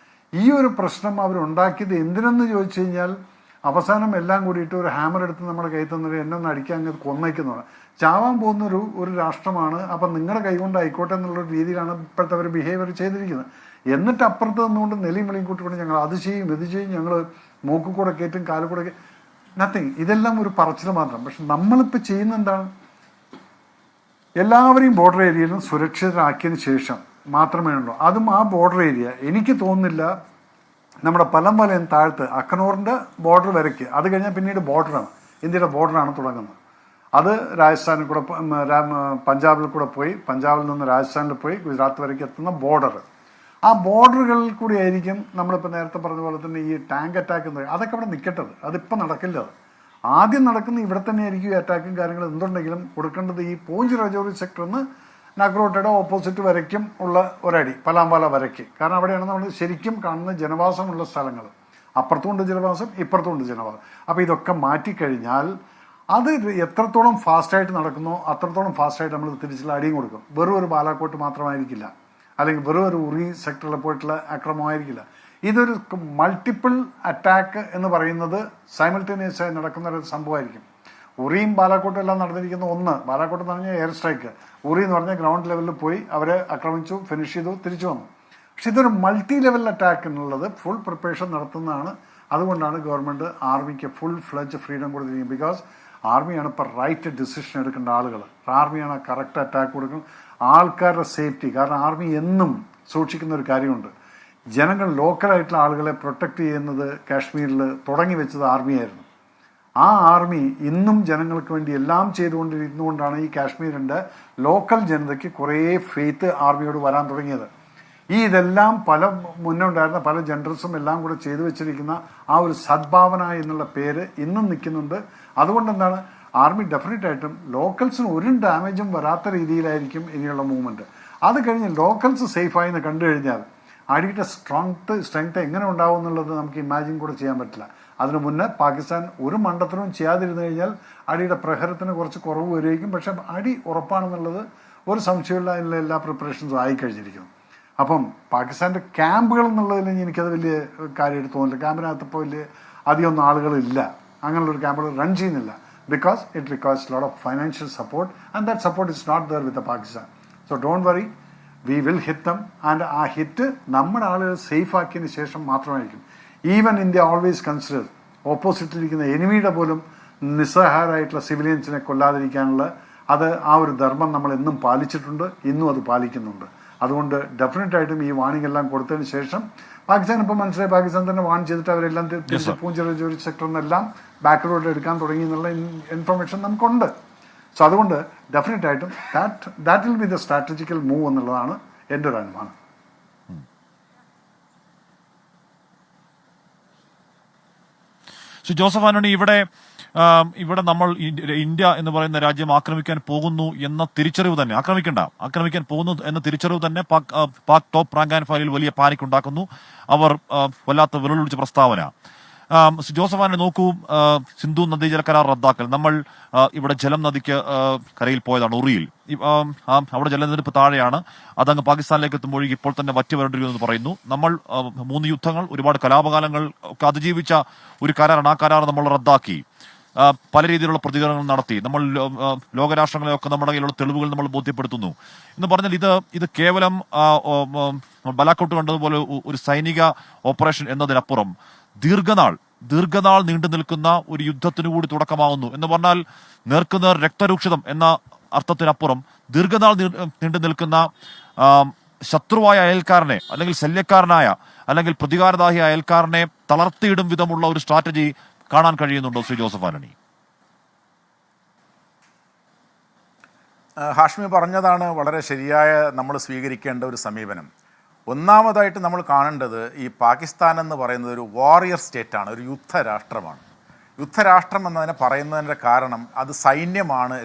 ഈ ഒരു പ്രശ്നം അവരുണ്ടാക്കിയത് എന്തിനെന്ന് ചോദിച്ചു കഴിഞ്ഞാൽ അവസാനം എല്ലാം കൂടിയിട്ട് ഒരു ഹാമർ എടുത്ത് നമ്മുടെ കൈ തന്നിട്ട് എന്നെ ഒന്ന് അടിക്കാൻ അങ്ങ് കൊന്നേക്കുന്നതാണ്. ചാവാൻ പോകുന്ന ഒരു രാഷ്ട്രമാണ്. അപ്പം നിങ്ങളുടെ കൈകൊണ്ട് ആയിക്കോട്ടെ എന്നുള്ളൊരു രീതിയിലാണ് ഇപ്പോഴത്തെ അവർ ബിഹേവിയർ ചെയ്തിരിക്കുന്നത്. എന്നിട്ട് അപ്പുറത്ത് നിന്നുകൊണ്ട് നെലിയും വെളിയും കൂട്ടിക്കൊണ്ട് ഞങ്ങൾ അത് ചെയ്യും ഇത് ചെയ്യും, ഞങ്ങൾ മൂക്കിൽ കൂടെ കയറ്റും കാലിൽ കൂടെ നത്തിങ്. ഇതെല്ലാം ഒരു പറച്ചിൽ മാത്രം. പക്ഷെ നമ്മളിപ്പോൾ ചെയ്യുന്ന എന്താണ്? എല്ലാവരെയും ബോർഡർ ഏരിയയിലും സുരക്ഷിതരാക്കിയതിന് ശേഷം മാത്രമേ ഉള്ളൂ. അതും ആ ബോർഡർ ഏരിയ എനിക്ക് തോന്നുന്നില്ല നമ്മുടെ പലം താഴത്ത് അഖനൂറിൻ്റെ ബോർഡർ വരയ്ക്ക്, അത് കഴിഞ്ഞാൽ പിന്നീട് ബോർഡറാണ്, ഇന്ത്യയുടെ ബോർഡറാണ് തുടങ്ങുന്നത്. അത് രാജസ്ഥാനിൽ കൂടെ പഞ്ചാബിൽ കൂടെ പോയി, പഞ്ചാബിൽ നിന്ന് രാജസ്ഥാനിൽ പോയി ഗുജറാത്ത് വരയ്ക്ക് എത്തുന്ന ബോർഡർ. ആ ബോർഡറുകളിൽ കൂടി ആയിരിക്കും നമ്മളിപ്പോൾ നേരത്തെ പറഞ്ഞ പോലെ തന്നെ ഈ ടാങ്ക് അറ്റാക്ക് എന്ന് പറയും. അതൊക്കെ അവിടെ നിൽക്കട്ടത്, അതിപ്പോൾ നടക്കില്ല. അത് ആദ്യം നടക്കുന്ന ഇവിടെ തന്നെ ആയിരിക്കും ഈ അറ്റാക്കും കാര്യങ്ങളും. എന്തുണ്ടെങ്കിലും കൊടുക്കേണ്ടത് ഈ പൂഞ്ച് രജോറി സെക്ടറിന്ന് നഗ്രോട്ടയുടെ ഓപ്പോസിറ്റ് വരയ്ക്കും ഉള്ള ഒരടി, പലാംവാല വരയ്ക്ക്. കാരണം അവിടെയാണ് നമ്മൾ ശരിക്കും കാണുന്ന ജനവാസമുള്ള സ്ഥലങ്ങൾ. അപ്പുറത്തുമുണ്ട് ജനവാസം, ഇപ്പുറത്തുമുണ്ട് ജനവാസം. അപ്പോൾ ഇതൊക്കെ മാറ്റിക്കഴിഞ്ഞാൽ അത് എത്രത്തോളം ഫാസ്റ്റായിട്ട് നടക്കുന്നോ അത്രത്തോളം ഫാസ്റ്റായിട്ട് നമ്മൾ തിരിച്ചുള്ള അടിയും കൊടുക്കും. വെറും ഒരു ബാലാക്കോട്ട് മാത്രമായിരിക്കില്ല, അല്ലെങ്കിൽ വെറും ഒരു ഉറി സെക്ടറിൽ പോയിട്ടുള്ള ആക്രമണമായിരിക്കില്ല. ഇതൊരു മൾട്ടിപ്പിൾ അറ്റാക്ക് എന്ന് പറയുന്നത് സൈമൾട്ടേനിയസ് ആയി നടക്കുന്ന ഒരു സംഭവമായിരിക്കും. ഉറിയും ബാലാക്കോട്ടും എല്ലാം നടന്നിരിക്കുന്ന ഒന്ന്. ബാലാക്കോട്ട് എന്ന് പറഞ്ഞാൽ എയർ സ്ട്രൈക്ക്, ഉറി എന്ന് പറഞ്ഞാൽ ഗ്രൗണ്ട് ലെവലിൽ പോയി അവരെ ആക്രമിച്ചു, ഫിനിഷ് ചെയ്തു, തിരിച്ചു വന്നു. പക്ഷെ ഇതൊരു മൾട്ടി ലെവൽ അറ്റാക്ക് എന്നുള്ളത് ഫുൾ പ്രിപ്പറേഷൻ നടത്തുന്നതാണ്. അതുകൊണ്ടാണ് ഗവൺമെൻറ് ആർമിക്ക് ഫുൾ ഫ്ലഡ്ജ് ഫ്രീഡം കൊടുത്തിരിക്കുന്നത്. ബിക്കോസ് ആർമിയാണ് ഇപ്പോൾ റൈറ്റ് ഡിസിഷൻ എടുക്കേണ്ട ആളുകൾ. ആർമിയാണ് കറക്റ്റ് അറ്റാക്ക് കൊടുക്കുന്നത്, ആൾക്കാരുടെ സേഫ്റ്റി. കാരണം ആർമി എന്നും സൂക്ഷിക്കുന്ന ഒരു കാര്യമുണ്ട്, ജനങ്ങൾ ലോക്കലായിട്ടുള്ള ആളുകളെ പ്രൊട്ടക്റ്റ് ചെയ്യുന്നത് കാശ്മീരിൽ തുടങ്ങി വെച്ചത് ആർമിയായിരുന്നു. ആ ആർമി ഇന്നും ജനങ്ങൾക്ക് വേണ്ടി എല്ലാം ചെയ്തുകൊണ്ടിരുന്നുകൊണ്ടാണ് ഈ കാശ്മീരിൻ്റെ ലോക്കൽ ജനതയ്ക്ക് കുറേ ഫെയ്ത്ത് ആർമിയോട് വരാൻ തുടങ്ങിയത്. ഇതെല്ലാം മുന്നേ ഉണ്ടായിരുന്ന പല ജനറൽസും എല്ലാം കൂടെ ചെയ്തു വെച്ചിരിക്കുന്ന ആ ഒരു സദ്ഭാവന എന്നുള്ള പേര് ഇന്നും നിൽക്കുന്നുണ്ട്. അതുകൊണ്ട് എന്താണ്, ആർമി ഡെഫിനറ്റായിട്ടും ലോക്കൽസിന് ഒരു ഡാമേജും വരാത്ത രീതിയിലായിരിക്കും ഇനിയുള്ള മൂവ്മെൻറ്റ്. അത് കഴിഞ്ഞ് ലോക്കൽസ് സേഫായി എന്ന് കണ്ടു കഴിഞ്ഞാൽ അടിയുടെ സ്ട്രെങ്ത് എങ്ങനെ ഉണ്ടാവും എന്നുള്ളത് നമുക്ക് ഇമാജിൻ കൂടെ ചെയ്യാൻ പറ്റില്ല. അതിനു മുന്നേ പാകിസ്ഥാൻ ഒരു മണ്ടത്തരവും ചെയ്യാതിരുന്നു കഴിഞ്ഞാൽ അടിയുടെ പ്രഹരത്തിന് കുറച്ച് കുറവ് വരുമായിരിക്കും. പക്ഷെ അടി ഉറപ്പാണെന്നുള്ളത് ഒരു സംശയമില്ല. അതിനുള്ള എല്ലാ പ്രിപ്പറേഷൻസും ആയിക്കഴിഞ്ഞിരിക്കുന്നു. അപ്പം പാകിസ്ഥാൻ്റെ ക്യാമ്പുകൾ എന്നുള്ളതിൽ എനിക്കത് വലിയ കാര്യമായിട്ട് തോന്നില്ല. ക്യാമ്പിനകത്തിപ്പോൾ വലിയ അധികമൊന്നും ആളുകളില്ല, അങ്ങനെയുള്ളൊരു ക്യാമ്പുകൾ റൺ ചെയ്യുന്നില്ല. Because it requires lot of financial support and that support is not there with Pakistan. So don't worry, we will hit them. And ആ ഹിറ്റ് നമ്മുടെ ആളുകൾ സേഫ് ആക്കിയതിന് ശേഷം മാത്രമായിരിക്കും. ഈവൻ ഇന്ത്യ ഓൾവേസ് കൺസിഡർ ഓപ്പോസിറ്റിലിരിക്കുന്ന എനിമിയുടെ പോലും നിസ്സഹായരായിട്ടുള്ള സിവിലിയൻസിനെ കൊല്ലാതിരിക്കാനുള്ള ആ ഒരു ധർമ്മം നമ്മൾ എന്നും പാലിച്ചിട്ടുണ്ട്, ഇന്നും അത് പാലിക്കുന്നുണ്ട്. അതുകൊണ്ട് ഡെഫിനറ്റായിട്ടും ഈ വാണിംഗ് എല്ലാം കൊടുത്തതിന് ശേഷം പാകിസ്ഥാൻ ഇപ്പോൾ മനസ്സിലായി, പാകിസ്ഥാൻ തന്നെ വാൺ ചെയ്തിട്ട് അവരെല്ലാം പൂഞ്ച് സെക്ടറിൽ നിന്നെല്ലാം ബാക്ക്വേർഡ് എടുക്കാൻ തുടങ്ങി എന്നുള്ള ഇൻഫർമേഷൻ നമുക്കുണ്ട്. സോ അതുകൊണ്ട് ഡെഫിനറ്റായിട്ടും that will be the strategical move എന്നുള്ളതാണ് എൻ്റെ ഒരു അനുമാനം. ജോസഫ് ആന്റണി, ഇവിടെ നമ്മൾ ഇന്ത്യ എന്ന് പറയുന്ന രാജ്യം ആക്രമിക്കാൻ പോകുന്നു എന്ന തിരിച്ചറിവ് തന്നെ, ആക്രമിക്കാൻ പോകുന്നു എന്ന തിരിച്ചറിവ് തന്നെ പാക് ടോപ്പ് റാങ്ക് ആൻഡ് ഫയലിൽ വലിയ പാനിക് ഉണ്ടാക്കുന്നു. അവർ വല്ലാത്ത വിരലൊളിച്ച പ്രസ്താവന. ജോസഫ് ആന്റണി നോക്കൂ, സിന്ധു നദീജല കരാർ റദ്ദാക്കൽ. നമ്മൾ ഇവിടെ ജലം നദിക്ക് കരയിൽ പോയതാണ്, ഉറിയിൽ. അവിടെ ജലനിരപ്പ് താഴെയാണ്. അതങ്ങ് പാകിസ്ഥാനിലേക്ക് എത്തുമ്പോൾ ഇപ്പോൾ തന്നെ വറ്റി വരണ്ടിരിക്കുമെന്ന് പറയുന്നു. നമ്മൾ 3 യുദ്ധങ്ങൾ, ഒരുപാട് കലാപകാലങ്ങൾ ഒക്കെ അതിജീവിച്ച ഒരു കരാറാണ്. ആ കരാർ നമ്മൾ റദ്ദാക്കി. പല രീതിയിലുള്ള പ്രതികരണങ്ങൾ നടത്തി. നമ്മൾ ലോകരാഷ്ട്രങ്ങളെയൊക്കെ നമ്മുടെ കയ്യിലുള്ള തെളിവുകൾ നമ്മൾ ബോധ്യപ്പെടുത്തുന്നു എന്ന് പറഞ്ഞാൽ ഇത് കേവലം ബലാക്കോട്ട് കണ്ടതുപോലെ ഒരു സൈനിക ഓപ്പറേഷൻ എന്നതിനപ്പുറം ദീർഘനാൾ നീണ്ടു നിൽക്കുന്ന ഒരു യുദ്ധത്തിനു കൂടി തുടക്കമാകുന്നു എന്ന് പറഞ്ഞാൽ നേർക്കുനേർ രക്തരൂക്ഷിതം എന്ന അർത്ഥത്തിനപ്പുറം ദീർഘനാൾ നീണ്ടു നിൽക്കുന്ന ശത്രുവായ അയൽക്കാരനെ, അല്ലെങ്കിൽ ശല്യക്കാരനായ, അല്ലെങ്കിൽ പ്രതികാരദാഹി അയൽക്കാരനെ തളർത്തിയിടും വിധമുള്ള ഒരു സ്ട്രാറ്റജി കാണാൻ കഴിയുന്നുണ്ടോ ശ്രീ ജോസഫ് ആന്റണി? ഹാഷ്മി പറഞ്ഞതാണ് വളരെ ശരിയായ നമ്മൾ സ്വീകരിക്കേണ്ട ഒരു സമീപനം. ഒന്നാമതായിട്ട് നമ്മൾ കാണേണ്ടത് ഈ പാകിസ്ഥാൻ എന്ന് പറയുന്നത് ഒരു വാറിയർ സ്റ്റേറ്റാണ്, ഒരു യുദ്ധരാഷ്ട്രമാണ്. യുദ്ധരാഷ്ട്രം എന്നതിനെ പറയുന്നതിൻ്റെ കാരണം അത് സൈന്യമാണ്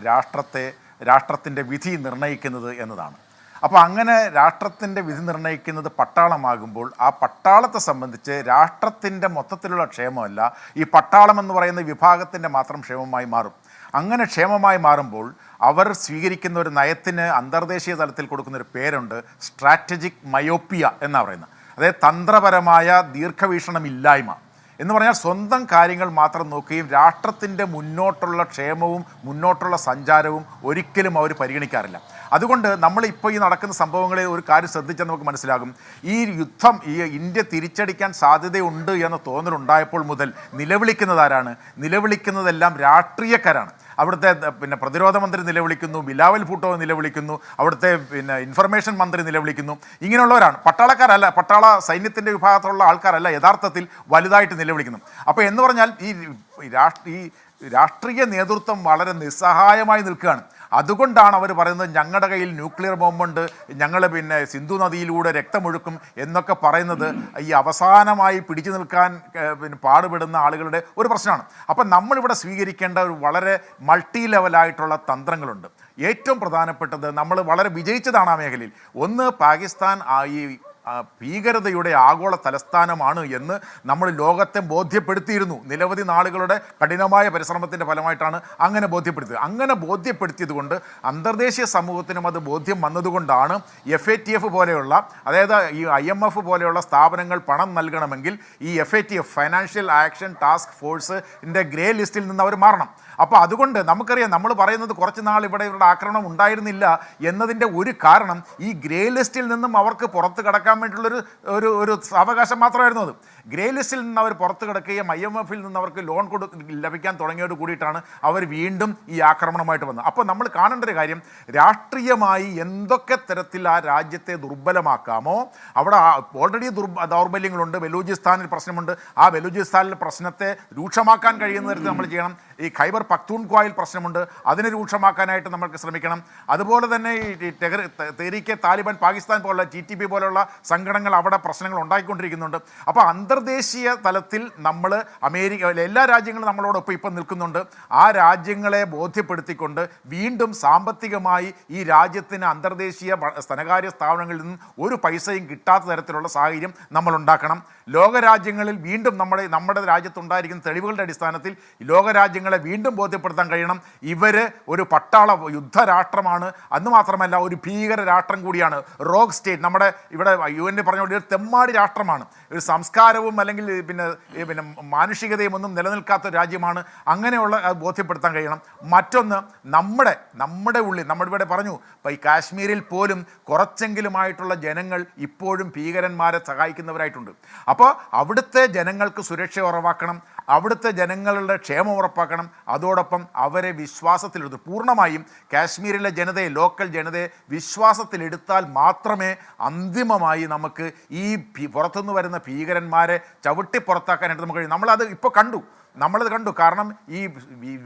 രാഷ്ട്രത്തിൻ്റെ വിധി നിർണ്ണയിക്കുന്നത് എന്നതാണ്. അപ്പോൾ അങ്ങനെ രാഷ്ട്രത്തിൻ്റെ വിധി നിർണ്ണയിക്കുന്നത് പട്ടാളമാകുമ്പോൾ ആ പട്ടാളത്തെ സംബന്ധിച്ച് രാഷ്ട്രത്തിൻ്റെ മൊത്തത്തിലുള്ള ക്ഷേമമല്ല, ഈ പട്ടാളം എന്ന് പറയുന്ന വിഭാഗത്തിൻ്റെ മാത്രം ക്ഷേമമായി മാറും. അങ്ങനെ ക്ഷേമമായി മാറുമ്പോൾ അവർ സ്വീകരിക്കുന്ന ഒരു നയത്തിന് അന്തർദേശീയ തലത്തിൽ കൊടുക്കുന്നൊരു പേരുണ്ട്, സ്ട്രാറ്റജിക് മയോപ്പിയ എന്നാണ് പറയുന്നത്. അതായത് തന്ത്രപരമായ ദീർഘവീക്ഷണമില്ലായ്മ എന്ന് പറഞ്ഞാൽ സ്വന്തം കാര്യങ്ങൾ മാത്രം നോക്കുകയും രാഷ്ട്രത്തിൻ്റെ മുന്നോട്ടുള്ള ക്ഷേമവും മുന്നോട്ടുള്ള സഞ്ചാരവും ഒരിക്കലും അവർ പരിഗണിക്കാറില്ല. അതുകൊണ്ട് നമ്മളിപ്പോൾ ഈ നടക്കുന്ന സംഭവങ്ങളിൽ ഒരു കാര്യം ശ്രദ്ധിച്ചാൽ നമുക്ക് മനസ്സിലാകും, ഈ യുദ്ധം ഇന്ത്യ തിരിച്ചടിക്കാൻ സാധ്യതയുണ്ട് എന്ന തോന്നലുണ്ടായപ്പോൾ മുതൽ നിലവിളിക്കുന്നതെല്ലാം രാഷ്ട്രീയക്കാരാണ്. അവിടുത്തെ പ്രതിരോധ മന്ത്രി നിലവിളിക്കുന്നു, ബിലാവൽ ഭൂട്ടോ നിലവിളിക്കുന്നു, അവിടുത്തെ ഇൻഫർമേഷൻ മന്ത്രി നിലവിളിക്കുന്നു. ഇങ്ങനെയുള്ളവരാണ്, പട്ടാളക്കാരല്ല, പട്ടാള സൈന്യത്തിൻ്റെ വിഭാഗത്തിലുള്ള ആൾക്കാരല്ല യഥാർത്ഥത്തിൽ വലുതായിട്ട് നിലവിളിക്കുന്നു. അപ്പോൾ എന്ന് പറഞ്ഞാൽ ഈ രാഷ്ട്രീയ നേതൃത്വം വളരെ നിസ്സഹായമായി നിൽക്കുകയാണ്. അതുകൊണ്ടാണ് അവർ പറയുന്നത് ഞങ്ങളുടെ കയ്യിൽ ന്യൂക്ലിയർ ബോംബുണ്ട്, ഞങ്ങൾ സിന്ധു നദിയിലൂടെ രക്തമൊഴുക്കും എന്നൊക്കെ പറയുന്നത് ഈ അവസാനമായി പിടിച്ചു നിൽക്കാൻ പാടുപെടുന്ന ആളുകളുടെ ഒരു പ്രശ്നമാണ്. അപ്പം നമ്മളിവിടെ സ്വീകരിക്കേണ്ട ഒരു വളരെ മൾട്ടി ലെവലായിട്ടുള്ള തന്ത്രങ്ങളുണ്ട്. ഏറ്റവും പ്രധാനപ്പെട്ടത് നമ്മൾ വളരെ വിജയിച്ചതാണ് ആ മേഖലയിൽ. ഒന്ന്, പാകിസ്ഥാൻ ഈ ഭീകരതയുടെ ആഗോള തലസ്ഥാനമാണ് എന്ന് നമ്മൾ ലോകത്തെ ബോധ്യപ്പെടുത്തിയിരുന്നു. നിരവധി നാളുകളുടെ കഠിനമായ പരിശ്രമത്തിൻ്റെ ഫലമായിട്ടാണ് അങ്ങനെ ബോധ്യപ്പെടുത്തിയത്. അങ്ങനെ ബോധ്യപ്പെടുത്തിയത് കൊണ്ട് അന്തർദേശീയ സമൂഹത്തിനും അത് ബോധ്യം വന്നതുകൊണ്ടാണ് FATF പോലെയുള്ള, അതായത് ഈ IMF പോലെയുള്ള സ്ഥാപനങ്ങൾ പണം നൽകണമെങ്കിൽ ഈ FATF ഫൈനാൻഷ്യൽ ആക്ഷൻ ടാസ്ക് ഫോഴ്സിൻ്റെ ഗ്രേ ലിസ്റ്റിൽ നിന്ന് അവർ മാറണം. അപ്പോൾ അതുകൊണ്ട് നമുക്കറിയാം, നമ്മൾ പറയുന്നത് കുറച്ച് നാൾ ഇവരുടെ ആക്രമണം ഉണ്ടായിരുന്നില്ല എന്നതിൻ്റെ ഒരു കാരണം ഈ ഗ്രേ ലിസ്റ്റിൽ നിന്നും അവർക്ക് പുറത്ത് കടക്കാൻ വേണ്ടിയിട്ടുള്ളൊരു ഒരു അവകാശം മാത്രമായിരുന്നു. അത് ഗ്രേ ലിസ്റ്റിൽ നിന്ന് അവർ പുറത്ത് കിടക്കുകയും IMFൽ നിന്ന് അവർക്ക് ലോൺ ലഭിക്കാൻ തുടങ്ങിയോട് കൂടിയിട്ടാണ് അവർ വീണ്ടും ഈ ആക്രമണമായിട്ട് വന്നത്. അപ്പോൾ നമ്മൾ കാണേണ്ട ഒരു കാര്യം, രാഷ്ട്രീയമായി എന്തൊക്കെ തരത്തിൽ ആ രാജ്യത്തെ ദുർബലമാക്കാമോ, അവിടെ ഓൾറെഡി ദൗർബല്യങ്ങളുണ്ട്. ബലൂചിസ്ഥാനിൽ പ്രശ്നമുണ്ട്, ആ ബലൂചിസ്ഥാനിലെ പ്രശ്നത്തെ രൂക്ഷമാക്കാൻ കഴിയുന്ന തരത്തിൽ നമ്മൾ ചെയ്യണം. ഈ ഖൈബർ പഖ്തൂൺഖ്വയിൽ പ്രശ്നമുണ്ട്, അതിനെ രൂക്ഷമാക്കാനായിട്ട് നമുക്ക് ശ്രമിക്കണം. അതുപോലെ തന്നെ ഈ തെഹ്രീക്കെ താലിബാൻ പാകിസ്ഥാൻ പോലുള്ള TTP പോലുള്ള സങ്കടങ്ങൾ, അവിടെ പ്രശ്നങ്ങൾ ഉണ്ടായിക്കൊണ്ടിരിക്കുന്നുണ്ട്. അപ്പോൾ അന്തർദേശീയ തലത്തിൽ നമ്മൾ അമേരിക്ക എല്ലാ രാജ്യങ്ങളും നമ്മളോടൊപ്പം ഇപ്പം നിൽക്കുന്നുണ്ട്. ആ രാജ്യങ്ങളെ ബോധ്യപ്പെടുത്തിക്കൊണ്ട് വീണ്ടും സാമ്പത്തികമായി ഈ രാജ്യത്തിന് അന്തർദേശീയ ധനകാര്യ സ്ഥാപനങ്ങളിൽ നിന്നും ഒരു പൈസയും കിട്ടാത്ത തരത്തിലുള്ള സാഹചര്യം നമ്മൾ ഉണ്ടാക്കണം. ലോകരാജ്യങ്ങളിൽ വീണ്ടും നമ്മുടെ രാജ്യത്തുണ്ടായിരിക്കുന്ന തെളിവുകളുടെ അടിസ്ഥാനത്തിൽ ലോകരാജ്യങ്ങളെ വീണ്ടും ബോധ്യപ്പെടുത്താൻ കഴിയണം. ഇവർ ഒരു പട്ടാള യുദ്ധരാഷ്ട്രമാണ്, അന്ന് മാത്രമല്ല ഒരു ഭീകര രാഷ്ട്രം കൂടിയാണ്. റോഗ് സ്റ്റേറ്റ്, നമ്മുടെ ഇവിടെ UN പറഞ്ഞ ഒരു തെമ്മാടി രാഷ്ട്രമാണ്. ഒരു സംസ്കാരവും അല്ലെങ്കിൽ പിന്നെ മാനുഷികതയും ഒന്നും നിലനിൽക്കാത്ത രാജ്യമാണ്. അങ്ങനെയുള്ള ബോധ്യപ്പെടുത്താൻ കഴിയണം. മറ്റൊന്ന്, നമ്മുടെ ഉള്ളിൽ നമ്മളിവിടെ പറഞ്ഞു, ഇപ്പോൾ ഈ കാശ്മീരിൽ പോലും കുറച്ചെങ്കിലുമായിട്ടുള്ള ജനങ്ങൾ ഇപ്പോഴും ഭീകരന്മാരെ സഹായിക്കുന്നവരായിട്ടുണ്ട്. അപ്പോൾ അവിടുത്തെ ജനങ്ങൾക്ക് സുരക്ഷ ഉറപ്പാക്കണം, അവിടുത്തെ ജനങ്ങളുടെ ക്ഷേമം ഉറപ്പാക്കണം. അതോടൊപ്പം അവരെ വിശ്വാസത്തിലെടുത്ത് പൂർണ്ണമായും കാശ്മീരിലെ ജനതയെ, ലോക്കൽ ജനതയെ വിശ്വാസത്തിലെടുത്താൽ മാത്രമേ അന്തിമമായി നമുക്ക് ഈ പുറത്തുനിന്ന് വരുന്ന ഭീകരന്മാരെ ചവിട്ടി പുറത്താക്കാനായിട്ട് നമുക്ക് കഴിയും. നമ്മളത് ഇപ്പോൾ നമ്മളത് കണ്ടു. കാരണം ഈ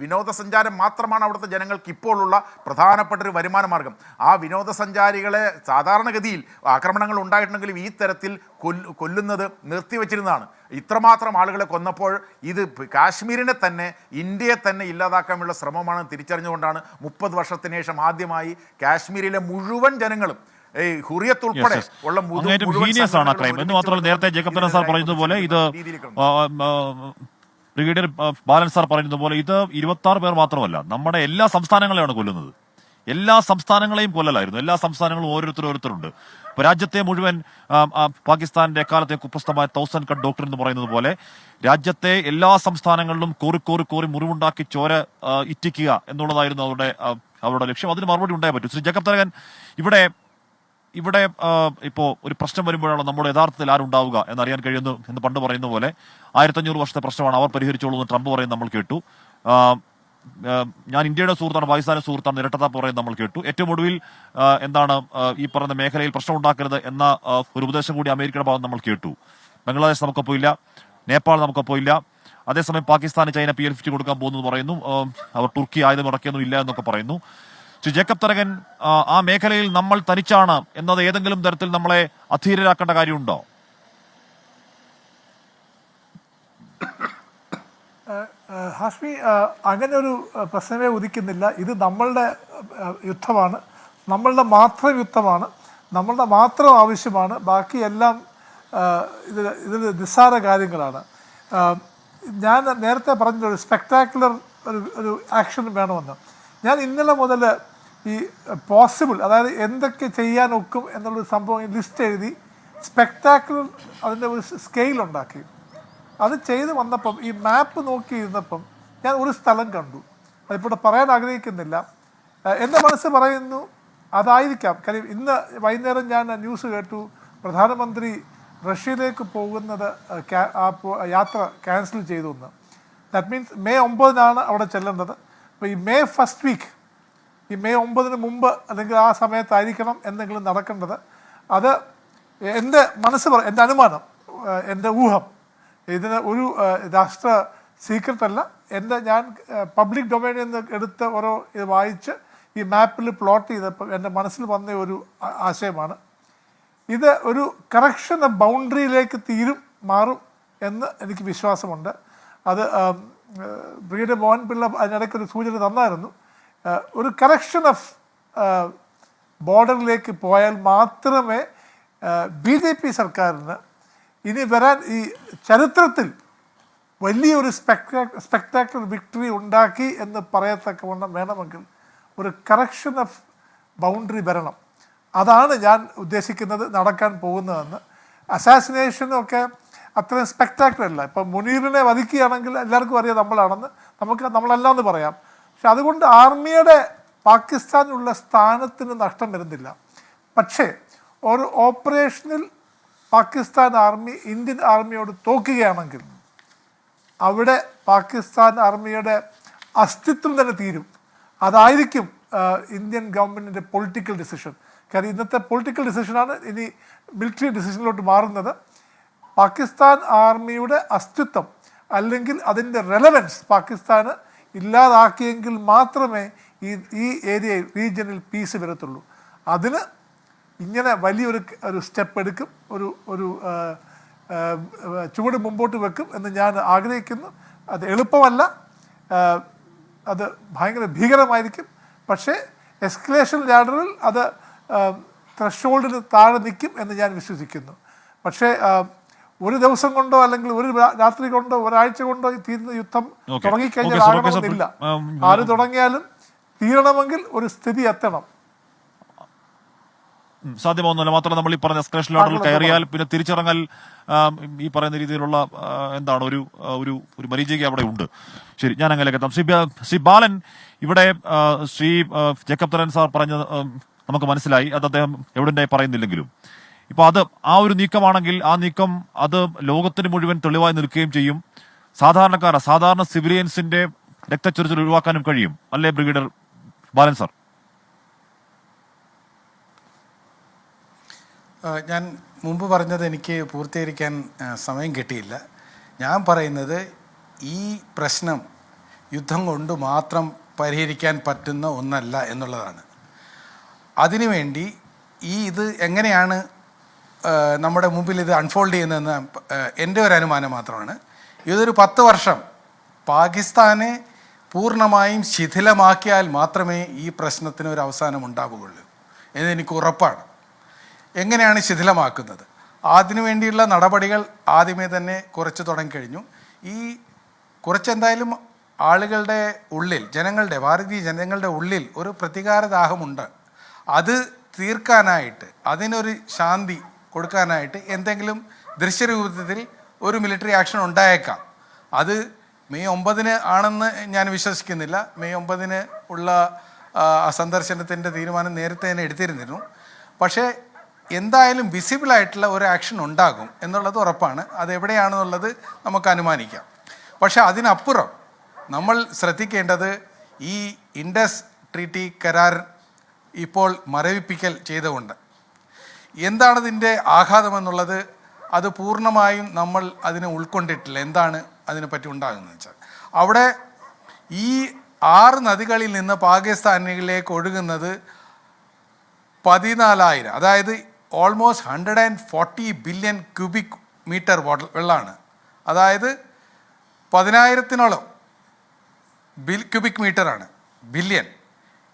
വിനോദസഞ്ചാരം മാത്രമാണ് അവിടുത്തെ ജനങ്ങൾക്ക് ഇപ്പോഴുള്ള പ്രധാനപ്പെട്ടൊരു വരുമാന മാർഗം. ആ വിനോദസഞ്ചാരികളെ സാധാരണഗതിയിൽ ആക്രമണങ്ങൾ ഉണ്ടായിട്ടുണ്ടെങ്കിലും ഈ തരത്തിൽ കൊല്ലുന്നത് നിർത്തിവെച്ചിരുന്നതാണ്. ഇത്രമാത്രം ആളുകളെ കൊന്നപ്പോൾ ഇത് കാശ്മീരിനെ തന്നെ, ഇന്ത്യയെ തന്നെ ഇല്ലാതാക്കാനുള്ള ശ്രമമാണ് തിരിച്ചറിഞ്ഞുകൊണ്ടാണ് 30 വർഷത്തിന് ശേഷം ആദ്യമായി കാശ്മീരിലെ മുഴുവൻ ജനങ്ങളും ഹുറിയത്ത് ഉൾപ്പെടെ ഉള്ള എന്ന് മാത്രമല്ല, നേരത്തെ ജേക്കബ് തരകൻ സാർ പറയുന്നതുപോലെ ഇത് ബ്രിഗേഡിയർ ബാലൻ സാർ പറയുന്നത് പോലെ ഇത് 26 പേർ മാത്രമല്ല, നമ്മുടെ എല്ലാ സംസ്ഥാനങ്ങളെയാണ് കൊല്ലുന്നത്. എല്ലാ സംസ്ഥാനങ്ങളെയും കൊല്ലലായിരുന്നു. എല്ലാ സംസ്ഥാനങ്ങളും ഓരോരുത്തരുണ്ട്. ഇപ്പൊ രാജ്യത്തെ മുഴുവൻ പാകിസ്ഥാന്റെ എക്കാലത്തെ കുപ്രസ്ഥമായ 1000 കട്ട് ഡോക്ടർ എന്ന് പറയുന്നത് പോലെ രാജ്യത്തെ എല്ലാ സംസ്ഥാനങ്ങളിലും കോറി മുറിവുണ്ടാക്കി ചോര ഇറ്റിക്കുക എന്നുള്ളതായിരുന്നു അവരുടെ ലക്ഷ്യം. അതിന് മറുപടി ഉണ്ടായേ പറ്റൂ. ശ്രീ ജേക്കബ് തരകൻ, ഇവിടെ ഇപ്പോ ഒരു പ്രശ്നം വരുമ്പോഴാണ് നമ്മുടെ യഥാർത്ഥത്തിൽ ആരുണ്ടാവുക എന്നറിയാൻ കഴിയുന്നു എന്ന് പണ്ട് പറയുന്ന പോലെ 1500 വർഷത്തെ പ്രശ്നമാണ്, അവർ പരിഹരിച്ചോളൂ എന്ന് ട്രംപ് പറയുന്നത് നമ്മൾ കേട്ടു. ഞാൻ ഇന്ത്യയുടെ സുഹൃത്താണ്, പാകിസ്ഥാന്റെ സുഹൃത്താണ്, ഇരട്ടത്താപ്പ് പറയുന്നത് നമ്മൾ കേട്ടു. ഏറ്റവും ഒടുവിൽ എന്താണ് ഈ പറയുന്ന മേഖലയിൽ പ്രശ്നം ഉണ്ടാക്കരുത് എന്ന ഒരു ഉപദേശം കൂടി അമേരിക്കയുടെ ഭാഗം നമ്മൾ കേട്ടു. ബംഗ്ലാദേശ് നമുക്കൊപ്പം ഇല്ല, നേപ്പാൾ നമുക്കൊപ്പം ഇല്ല. അതേസമയം പാകിസ്ഥാന് ചൈന PL-50 കൊടുക്കാൻ പോകുന്നു പറയുന്നു. അവർ തുർക്കി ആയുധം ഇറക്കിയൊന്നും ഇല്ല എന്നൊക്കെ പറയുന്നു. ശ്രീ ജേക്കബ് തരകൻ, ആ മേഖലയിൽ നമ്മൾ തനിച്ചാണ് എന്നത് ഏതെങ്കിലും തരത്തിൽ നമ്മളെ അധീരരാക്കേണ്ട കാര്യമുണ്ടോ? ഹാഷ്മി, അങ്ങനെ ഒരു പ്രശ്നമേ ഉദിക്കുന്നില്ല. ഇത് നമ്മളുടെ യുദ്ധമാണ്, നമ്മളുടെ മാത്രം യുദ്ധമാണ്, നമ്മളുടെ മാത്രം ആവശ്യമാണ്. ബാക്കിയെല്ലാം ഇതിൽ നിസ്സാര കാര്യങ്ങളാണ്. ഞാൻ നേരത്തെ പറഞ്ഞൊരു സ്പെക്ടാക്കുലർ ഒരു ആക്ഷൻ വേണമെന്ന്. ഞാൻ ഇന്നലെ മുതൽ ഈ പോസിബിൾ, അതായത് എന്തൊക്കെ ചെയ്യാനൊക്കും എന്നുള്ളൊരു സംഭവം ലിസ്റ്റ് എഴുതി സ്പെക്ടാക്കുലർ അതിൻ്റെ ഒരു സ്കെയിലുണ്ടാക്കി. അത് ചെയ്ത് വന്നപ്പം ഈ മാപ്പ് നോക്കിയിരുന്നപ്പം ഞാൻ ഒരു സ്ഥലം കണ്ടു. അതിപ്പോൾ പറയാൻ ആഗ്രഹിക്കുന്നില്ല. എൻ്റെ മനസ്സ് പറയുന്നു അതായിരിക്കാം. കാര്യം ഇന്ന് വൈകുന്നേരം ഞാൻ ന്യൂസ് കേട്ടു, പ്രധാനമന്ത്രി റഷ്യയിലേക്ക് പോകുന്നത് യാത്ര ക്യാൻസൽ ചെയ്തു എന്ന്. ദാറ്റ് മീൻസ് May 9 അവിടെ ചെല്ലേണ്ടത്. അപ്പോൾ ഈ May 1st വീക്ക്, ഈ May 9 മുമ്പ് അല്ലെങ്കിൽ ആ സമയത്തായിരിക്കണം എന്തെങ്കിലും നടക്കേണ്ടത്. അത് എൻ്റെ എൻ്റെ അനുമാനം, എൻ്റെ ഊഹം. ഇതിന് ഒരു രാഷ്ട്ര സീക്രട്ട് അല്ല. ഞാൻ പബ്ലിക് ഡൊമൈനിൽ നിന്ന് എടുത്ത് ഓരോ ഇത് വായിച്ച് ഈ മാപ്പിൽ പ്ലോട്ട് ചെയ്തപ്പോൾ എൻ്റെ മനസ്സിൽ വന്ന ഒരു ആശയമാണ്. ഇത് ഒരു കറക്ഷൻ ഓഫ് ബൗണ്ടറിയിലേക്ക് മാറും എന്ന് എനിക്ക് വിശ്വാസമുണ്ട്. അത് ബ്രിഗേഡിയർ മോഹൻ പിള്ള അതിനിടയ്ക്ക് ഒരു സൂചന തന്നായിരുന്നു. ഒരു കറക്ഷൻ ഓഫ് ബോർഡറിലേക്ക് പോയാൽ മാത്രമേ BJP സർക്കാരിന് ഇനി വരാൻ ഈ ചരിത്രത്തിൽ വലിയൊരു സ്പെക്ടാക്കുലർ വിക്ടറി ഉണ്ടാക്കി എന്ന് പറയത്തക്കവണ്ണം വേണമെങ്കിൽ ഒരു കറക്ഷൻ ഓഫ് ബൗണ്ടറി വരണം. അതാണ് ഞാൻ ഉദ്ദേശിക്കുന്നത് നടക്കാൻ പോകുന്നതെന്ന്. അസാസിനേഷനൊക്കെ അത്രയും സ്പെക്ടാക്കുലർ അല്ല. ഇപ്പം മുനീറിനെ വധിക്കുകയാണെങ്കിൽ എല്ലാവർക്കും അറിയാം നമ്മളാണെന്ന്, നമ്മളല്ലാന്ന് പറയാം. പക്ഷെ അതുകൊണ്ട് ആർമിയുടെ പാകിസ്ഥാനിലുള്ള സ്ഥാനത്തിന് നഷ്ടം വരുന്നില്ല. പക്ഷേ ഒരു ഓപ്പറേഷനിൽ പാകിസ്ഥാൻ ആർമി ഇന്ത്യൻ ആർമിയോട് തോക്കുകയാണെങ്കിൽ അവിടെ പാകിസ്ഥാൻ ആർമിയുടെ അസ്തിത്വം തന്നെ തീരും. അതായിരിക്കും ഇന്ത്യൻ ഗവൺമെൻറ്റിൻ്റെ പൊളിറ്റിക്കൽ ഡിസിഷൻ. കാരണം ഇന്നത്തെ പൊളിറ്റിക്കൽ ഡിസിഷനാണ് ഇനി മിലിറ്ററി ഡിസിഷനിലോട്ട് മാറുന്നത്. പാകിസ്ഥാൻ ആർമിയുടെ അസ്തിത്വം അല്ലെങ്കിൽ അതിൻ്റെ റെലവൻസ് പാകിസ്ഥാന് ഇല്ലാതാക്കിയെങ്കിൽ മാത്രമേ ഈ ഏരിയയിൽ റീജിയനിൽ പീസ് വരത്തുള്ളൂ. അതിന് ഇങ്ങനെ വലിയൊരു സ്റ്റെപ്പ് എടുക്കും, ഒരു ചുവട് മുമ്പോട്ട് വെക്കും എന്ന് ഞാൻ ആഗ്രഹിക്കുന്നു. അത് എളുപ്പമല്ല, അത് ഭയങ്കര ഭീകരമായിരിക്കും. പക്ഷേ എസ്കലേഷൻ ലാഡറിൽ അത് ത്രഷോൾഡിന് താഴെ നിൽക്കും എന്ന് ഞാൻ വിശ്വസിക്കുന്നു. പക്ഷേ ഒരു ദിവസം കൊണ്ടോ അല്ലെങ്കിൽ ഒരു രാത്രി കൊണ്ടോ ഒരാഴ്ച കൊണ്ടോ തീരുന്ന യുദ്ധം തുടങ്ങിക്കഴിഞ്ഞാൽ ആകണമെന്നില്ല. ആര് തുടങ്ങിയാലും തീരണമെങ്കിൽ ഒരു സ്ഥിതി എത്തണം. സാധ്യമാവുന്നില്ല. മാത്രമല്ല നമ്മൾ ഈ പറഞ്ഞ എസ്കലേഷൻ ലാഡറിൽ കയറിയാൽ പിന്നെ തിരിച്ചിറങ്ങൽ ഈ പറയുന്ന രീതിയിലുള്ള എന്താണ് ഒരു മരീചിക അവിടെ ഉണ്ട്. ശരി, ഞാൻ അങ്ങനെയൊക്കെ എത്താം. ശ്രീ ബാലൻ, ഇവിടെ ശ്രീ ജേക്കബ് തരൻ സാർ പറഞ്ഞത് നമുക്ക് മനസ്സിലായി. അത് അദ്ദേഹം എവിടെ പറയുന്നില്ലെങ്കിലും ഇപ്പൊ അത് ആ ഒരു നീക്കമാണെങ്കിൽ ആ നീക്കം അത് ലോകത്തിന് മുഴുവൻ തെളിവായി നിൽക്കുകയും ചെയ്യും. സാധാരണ സിവിലിയൻസിന്റെ രക്തച്ചൊരിച്ചിൽ ഒഴിവാക്കാനും കഴിയും, അല്ലേ ബ്രിഗേഡിയർ ബാലൻ സാർ? ഞാൻ മുമ്പ് പറഞ്ഞത് എനിക്ക് പൂർത്തീകരിക്കാൻ സമയം കിട്ടിയില്ല. ഞാൻ പറയുന്നത് ഈ പ്രശ്നം യുദ്ധം കൊണ്ട് മാത്രം പരിഹരിക്കാൻ പറ്റുന്ന ഒന്നല്ല എന്നുള്ളതാണ്. അതിനുവേണ്ടി ഇത് എങ്ങനെയാണ് നമ്മുടെ മുമ്പിൽ ഇത് അൺഫോൾഡ് ചെയ്യുന്നതെന്ന് എൻ്റെ ഒരു അനുമാനം മാത്രമാണ്. ഇതൊരു 10 വർഷം പാകിസ്ഥാനെ പൂർണ്ണമായും ശിഥിലമാക്കിയാൽ മാത്രമേ ഈ പ്രശ്നത്തിന് ഒരു അവസാനം ഉണ്ടാവുകയുള്ളൂ എന്നെനിക്ക് ഉറപ്പാണ്. എങ്ങനെയാണ് ശിഥിലമാക്കുന്നത്? അതിനുവേണ്ടിയുള്ള നടപടികൾ ആദ്യമേ തന്നെ കുറച്ച് തുടങ്ങിക്കഴിഞ്ഞു. കുറച്ചെന്തായാലും ആളുകളുടെ ഉള്ളിൽ, ഭാരതീയ ജനങ്ങളുടെ ഉള്ളിൽ ഒരു പ്രതികാരദാഹമുണ്ട്. അത് തീർക്കാനായിട്ട്, അതിനൊരു ശാന്തി കൊടുക്കാനായിട്ട് എന്തെങ്കിലും ദൃശ്യരൂപത്തിൽ ഒരു മിലിറ്ററി ആക്ഷൻ ഉണ്ടായേക്കാം. അത് മെയ് 9 ആണെന്ന് ഞാൻ വിശ്വസിക്കുന്നില്ല. മെയ് 9 ഉള്ള സന്ദർശനത്തിൻ്റെ തീരുമാനം നേരത്തെ തന്നെ എടുത്തിരുന്നിരുന്നു. പക്ഷേ എന്തായാലും വിസിബിളായിട്ടുള്ള ഒരു ആക്ഷൻ ഉണ്ടാകും എന്നുള്ളത് ഉറപ്പാണ്. അതെവിടെയാണെന്നുള്ളത് നമുക്ക് അനുമാനിക്കാം. പക്ഷേ അതിനപ്പുറം നമ്മൾ ശ്രദ്ധിക്കേണ്ടത് ഈ ഇൻഡസ് ട്രീറ്റി കരാർ ഇപ്പോൾ മരവിപ്പിക്കൽ ചെയ്തുകൊണ്ട് എന്താണതിൻ്റെ ആഘാതമെന്നുള്ളത് അത് പൂർണ്ണമായും നമ്മൾ അതിനെ ഉൾക്കൊണ്ടിട്ടില്ല. എന്താണ് അതിനെപ്പറ്റി ഉണ്ടാകുന്നത് വെച്ചാൽ, അവിടെ ഈ 6 നദികളിൽ നിന്ന് പാകിസ്ഥാനിലേക്ക് ഒഴുകുന്നത് 14,000, അതായത് ഓൾമോസ്റ്റ് 140 ബില്യൺ ക്യൂബിക് മീറ്റർ വെള്ളമാണ്. അതായത് 10,000-ഓളം ക്യൂബിക് മീറ്ററാണ് ബില്യൺ.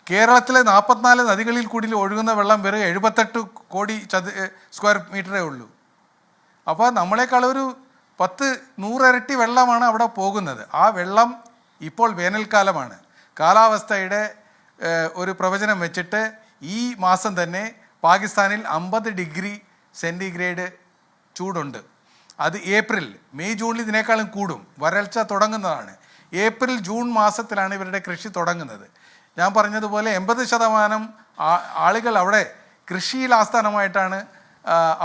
കേരളത്തിലെ 44 നദികളിൽ കൂടി ഒഴുകുന്ന വെള്ളം വെറും 78 കോടി സ്ക്വയർ മീറ്ററേ ഉള്ളൂ. അപ്പോൾ നമ്മളെക്കാളൊരു 100 ഇരട്ടി വെള്ളമാണ് അവിടെ പോകുന്നത്. ആ വെള്ളം ഇപ്പോൾ വേനൽക്കാലമാണ്. കാലാവസ്ഥയുടെ ഒരു പ്രവചനം വെച്ചിട്ട് ഈ മാസം തന്നെ പാകിസ്ഥാനിൽ 50 ഡിഗ്രി സെൻറ്റിഗ്രേഡ് ചൂടുണ്ട്. അത് ഏപ്രിൽ, മെയ് ജൂണിൽ ഇതിനേക്കാളും കൂടും. വരൾച്ച തുടങ്ങുന്നതാണ്. ഏപ്രിൽ ജൂൺ മാസത്തിലാണ് ഇവരുടെ കൃഷി തുടങ്ങുന്നത്. ഞാൻ പറഞ്ഞതുപോലെ 80% ആളുകൾ അവിടെ കൃഷിയിൽ ആസ്ഥാനമായിട്ടാണ്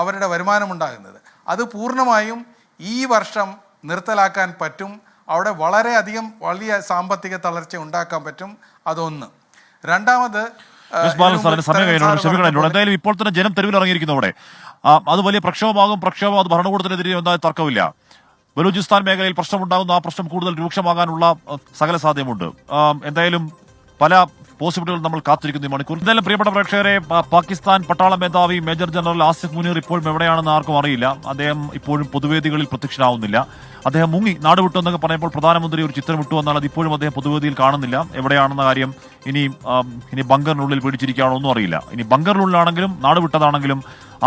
അവരുടെ വരുമാനമുണ്ടാകുന്നത്. അത് പൂർണ്ണമായും ഈ വർഷം നിർത്തലാക്കാൻ പറ്റും. അവിടെ വളരെയധികം വലിയ സാമ്പത്തിക തളർച്ച ഉണ്ടാക്കാൻ പറ്റും. അതൊന്ന്. രണ്ടാമത്, എന്തായാലും ഇപ്പോൾ തന്നെ ജനം തെരുവിൽ ഇറങ്ങിയിരിക്കുന്നു. അവിടെ അത് വലിയ പ്രക്ഷോഭമാകും. അത് ഭരണകൂടത്തിനെതിരെ എന്തായാലും തർക്കമില്ല. ബലൂചിസ്ഥാൻ മേഖലയിൽ പ്രശ്നമുണ്ടാകുന്നു. ആ പ്രശ്നം കൂടുതൽ രൂക്ഷമാകാനുള്ള സകല സാധ്യതയുണ്ട്. എന്തായാലും പല പോസിബിലിറ്റികൾ നമ്മൾ കാത്തിരിക്കുന്നു ഈ മണിക്കൂർ. എന്തായാലും പ്രിയപ്പെട്ട പ്രേക്ഷകരെ, പാകിസ്ഥാൻ പട്ടാള മേധാവി മേജർ ജനറൽ ആസിഫ് മുനീർ ഇപ്പോഴും എവിടെയാണെന്ന് ആർക്കും അറിയില്ല. അദ്ദേഹം ഇപ്പോഴും പൊതുവേദികളിൽ പ്രത്യക്ഷനാവുന്നില്ല. അദ്ദേഹം മുങ്ങി നാട് വിട്ടു എന്നൊക്കെ പറഞ്ഞപ്പോൾ പ്രധാനമന്ത്രി ഒരു ചിത്രം വിട്ടു എന്നാൽ അത് ഇപ്പോഴും അദ്ദേഹം പൊതുവേദിയിൽ കാണുന്നില്ല. എവിടെയാണെന്ന കാര്യം ഇനി ബങ്കറിനുള്ളിൽ പിടിച്ചിരിക്കുകയാണോ ഒന്നും അറിയില്ല. ഇനി ബങ്കറിനുള്ളിലാണെങ്കിലും നാട് വിട്ടതാണെങ്കിലും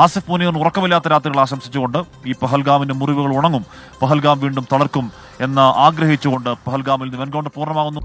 ആസിഫ് മുനീറിന് ഉറക്കമില്ലാത്ത രാത്രികൾ ആശംസിച്ചുകൊണ്ട് ഈ പഹൽഗാമിന്റെ മുറിവുകൾ ഉണങ്ങും, പഹൽഗാം വീണ്ടും തളർക്കും എന്ന് ആഗ്രഹിച്ചുകൊണ്ട് പഹൽഗാമിൽ നിന്ന് വെൻകൗണ്ടർ പൂർണ്ണമാകുന്നു.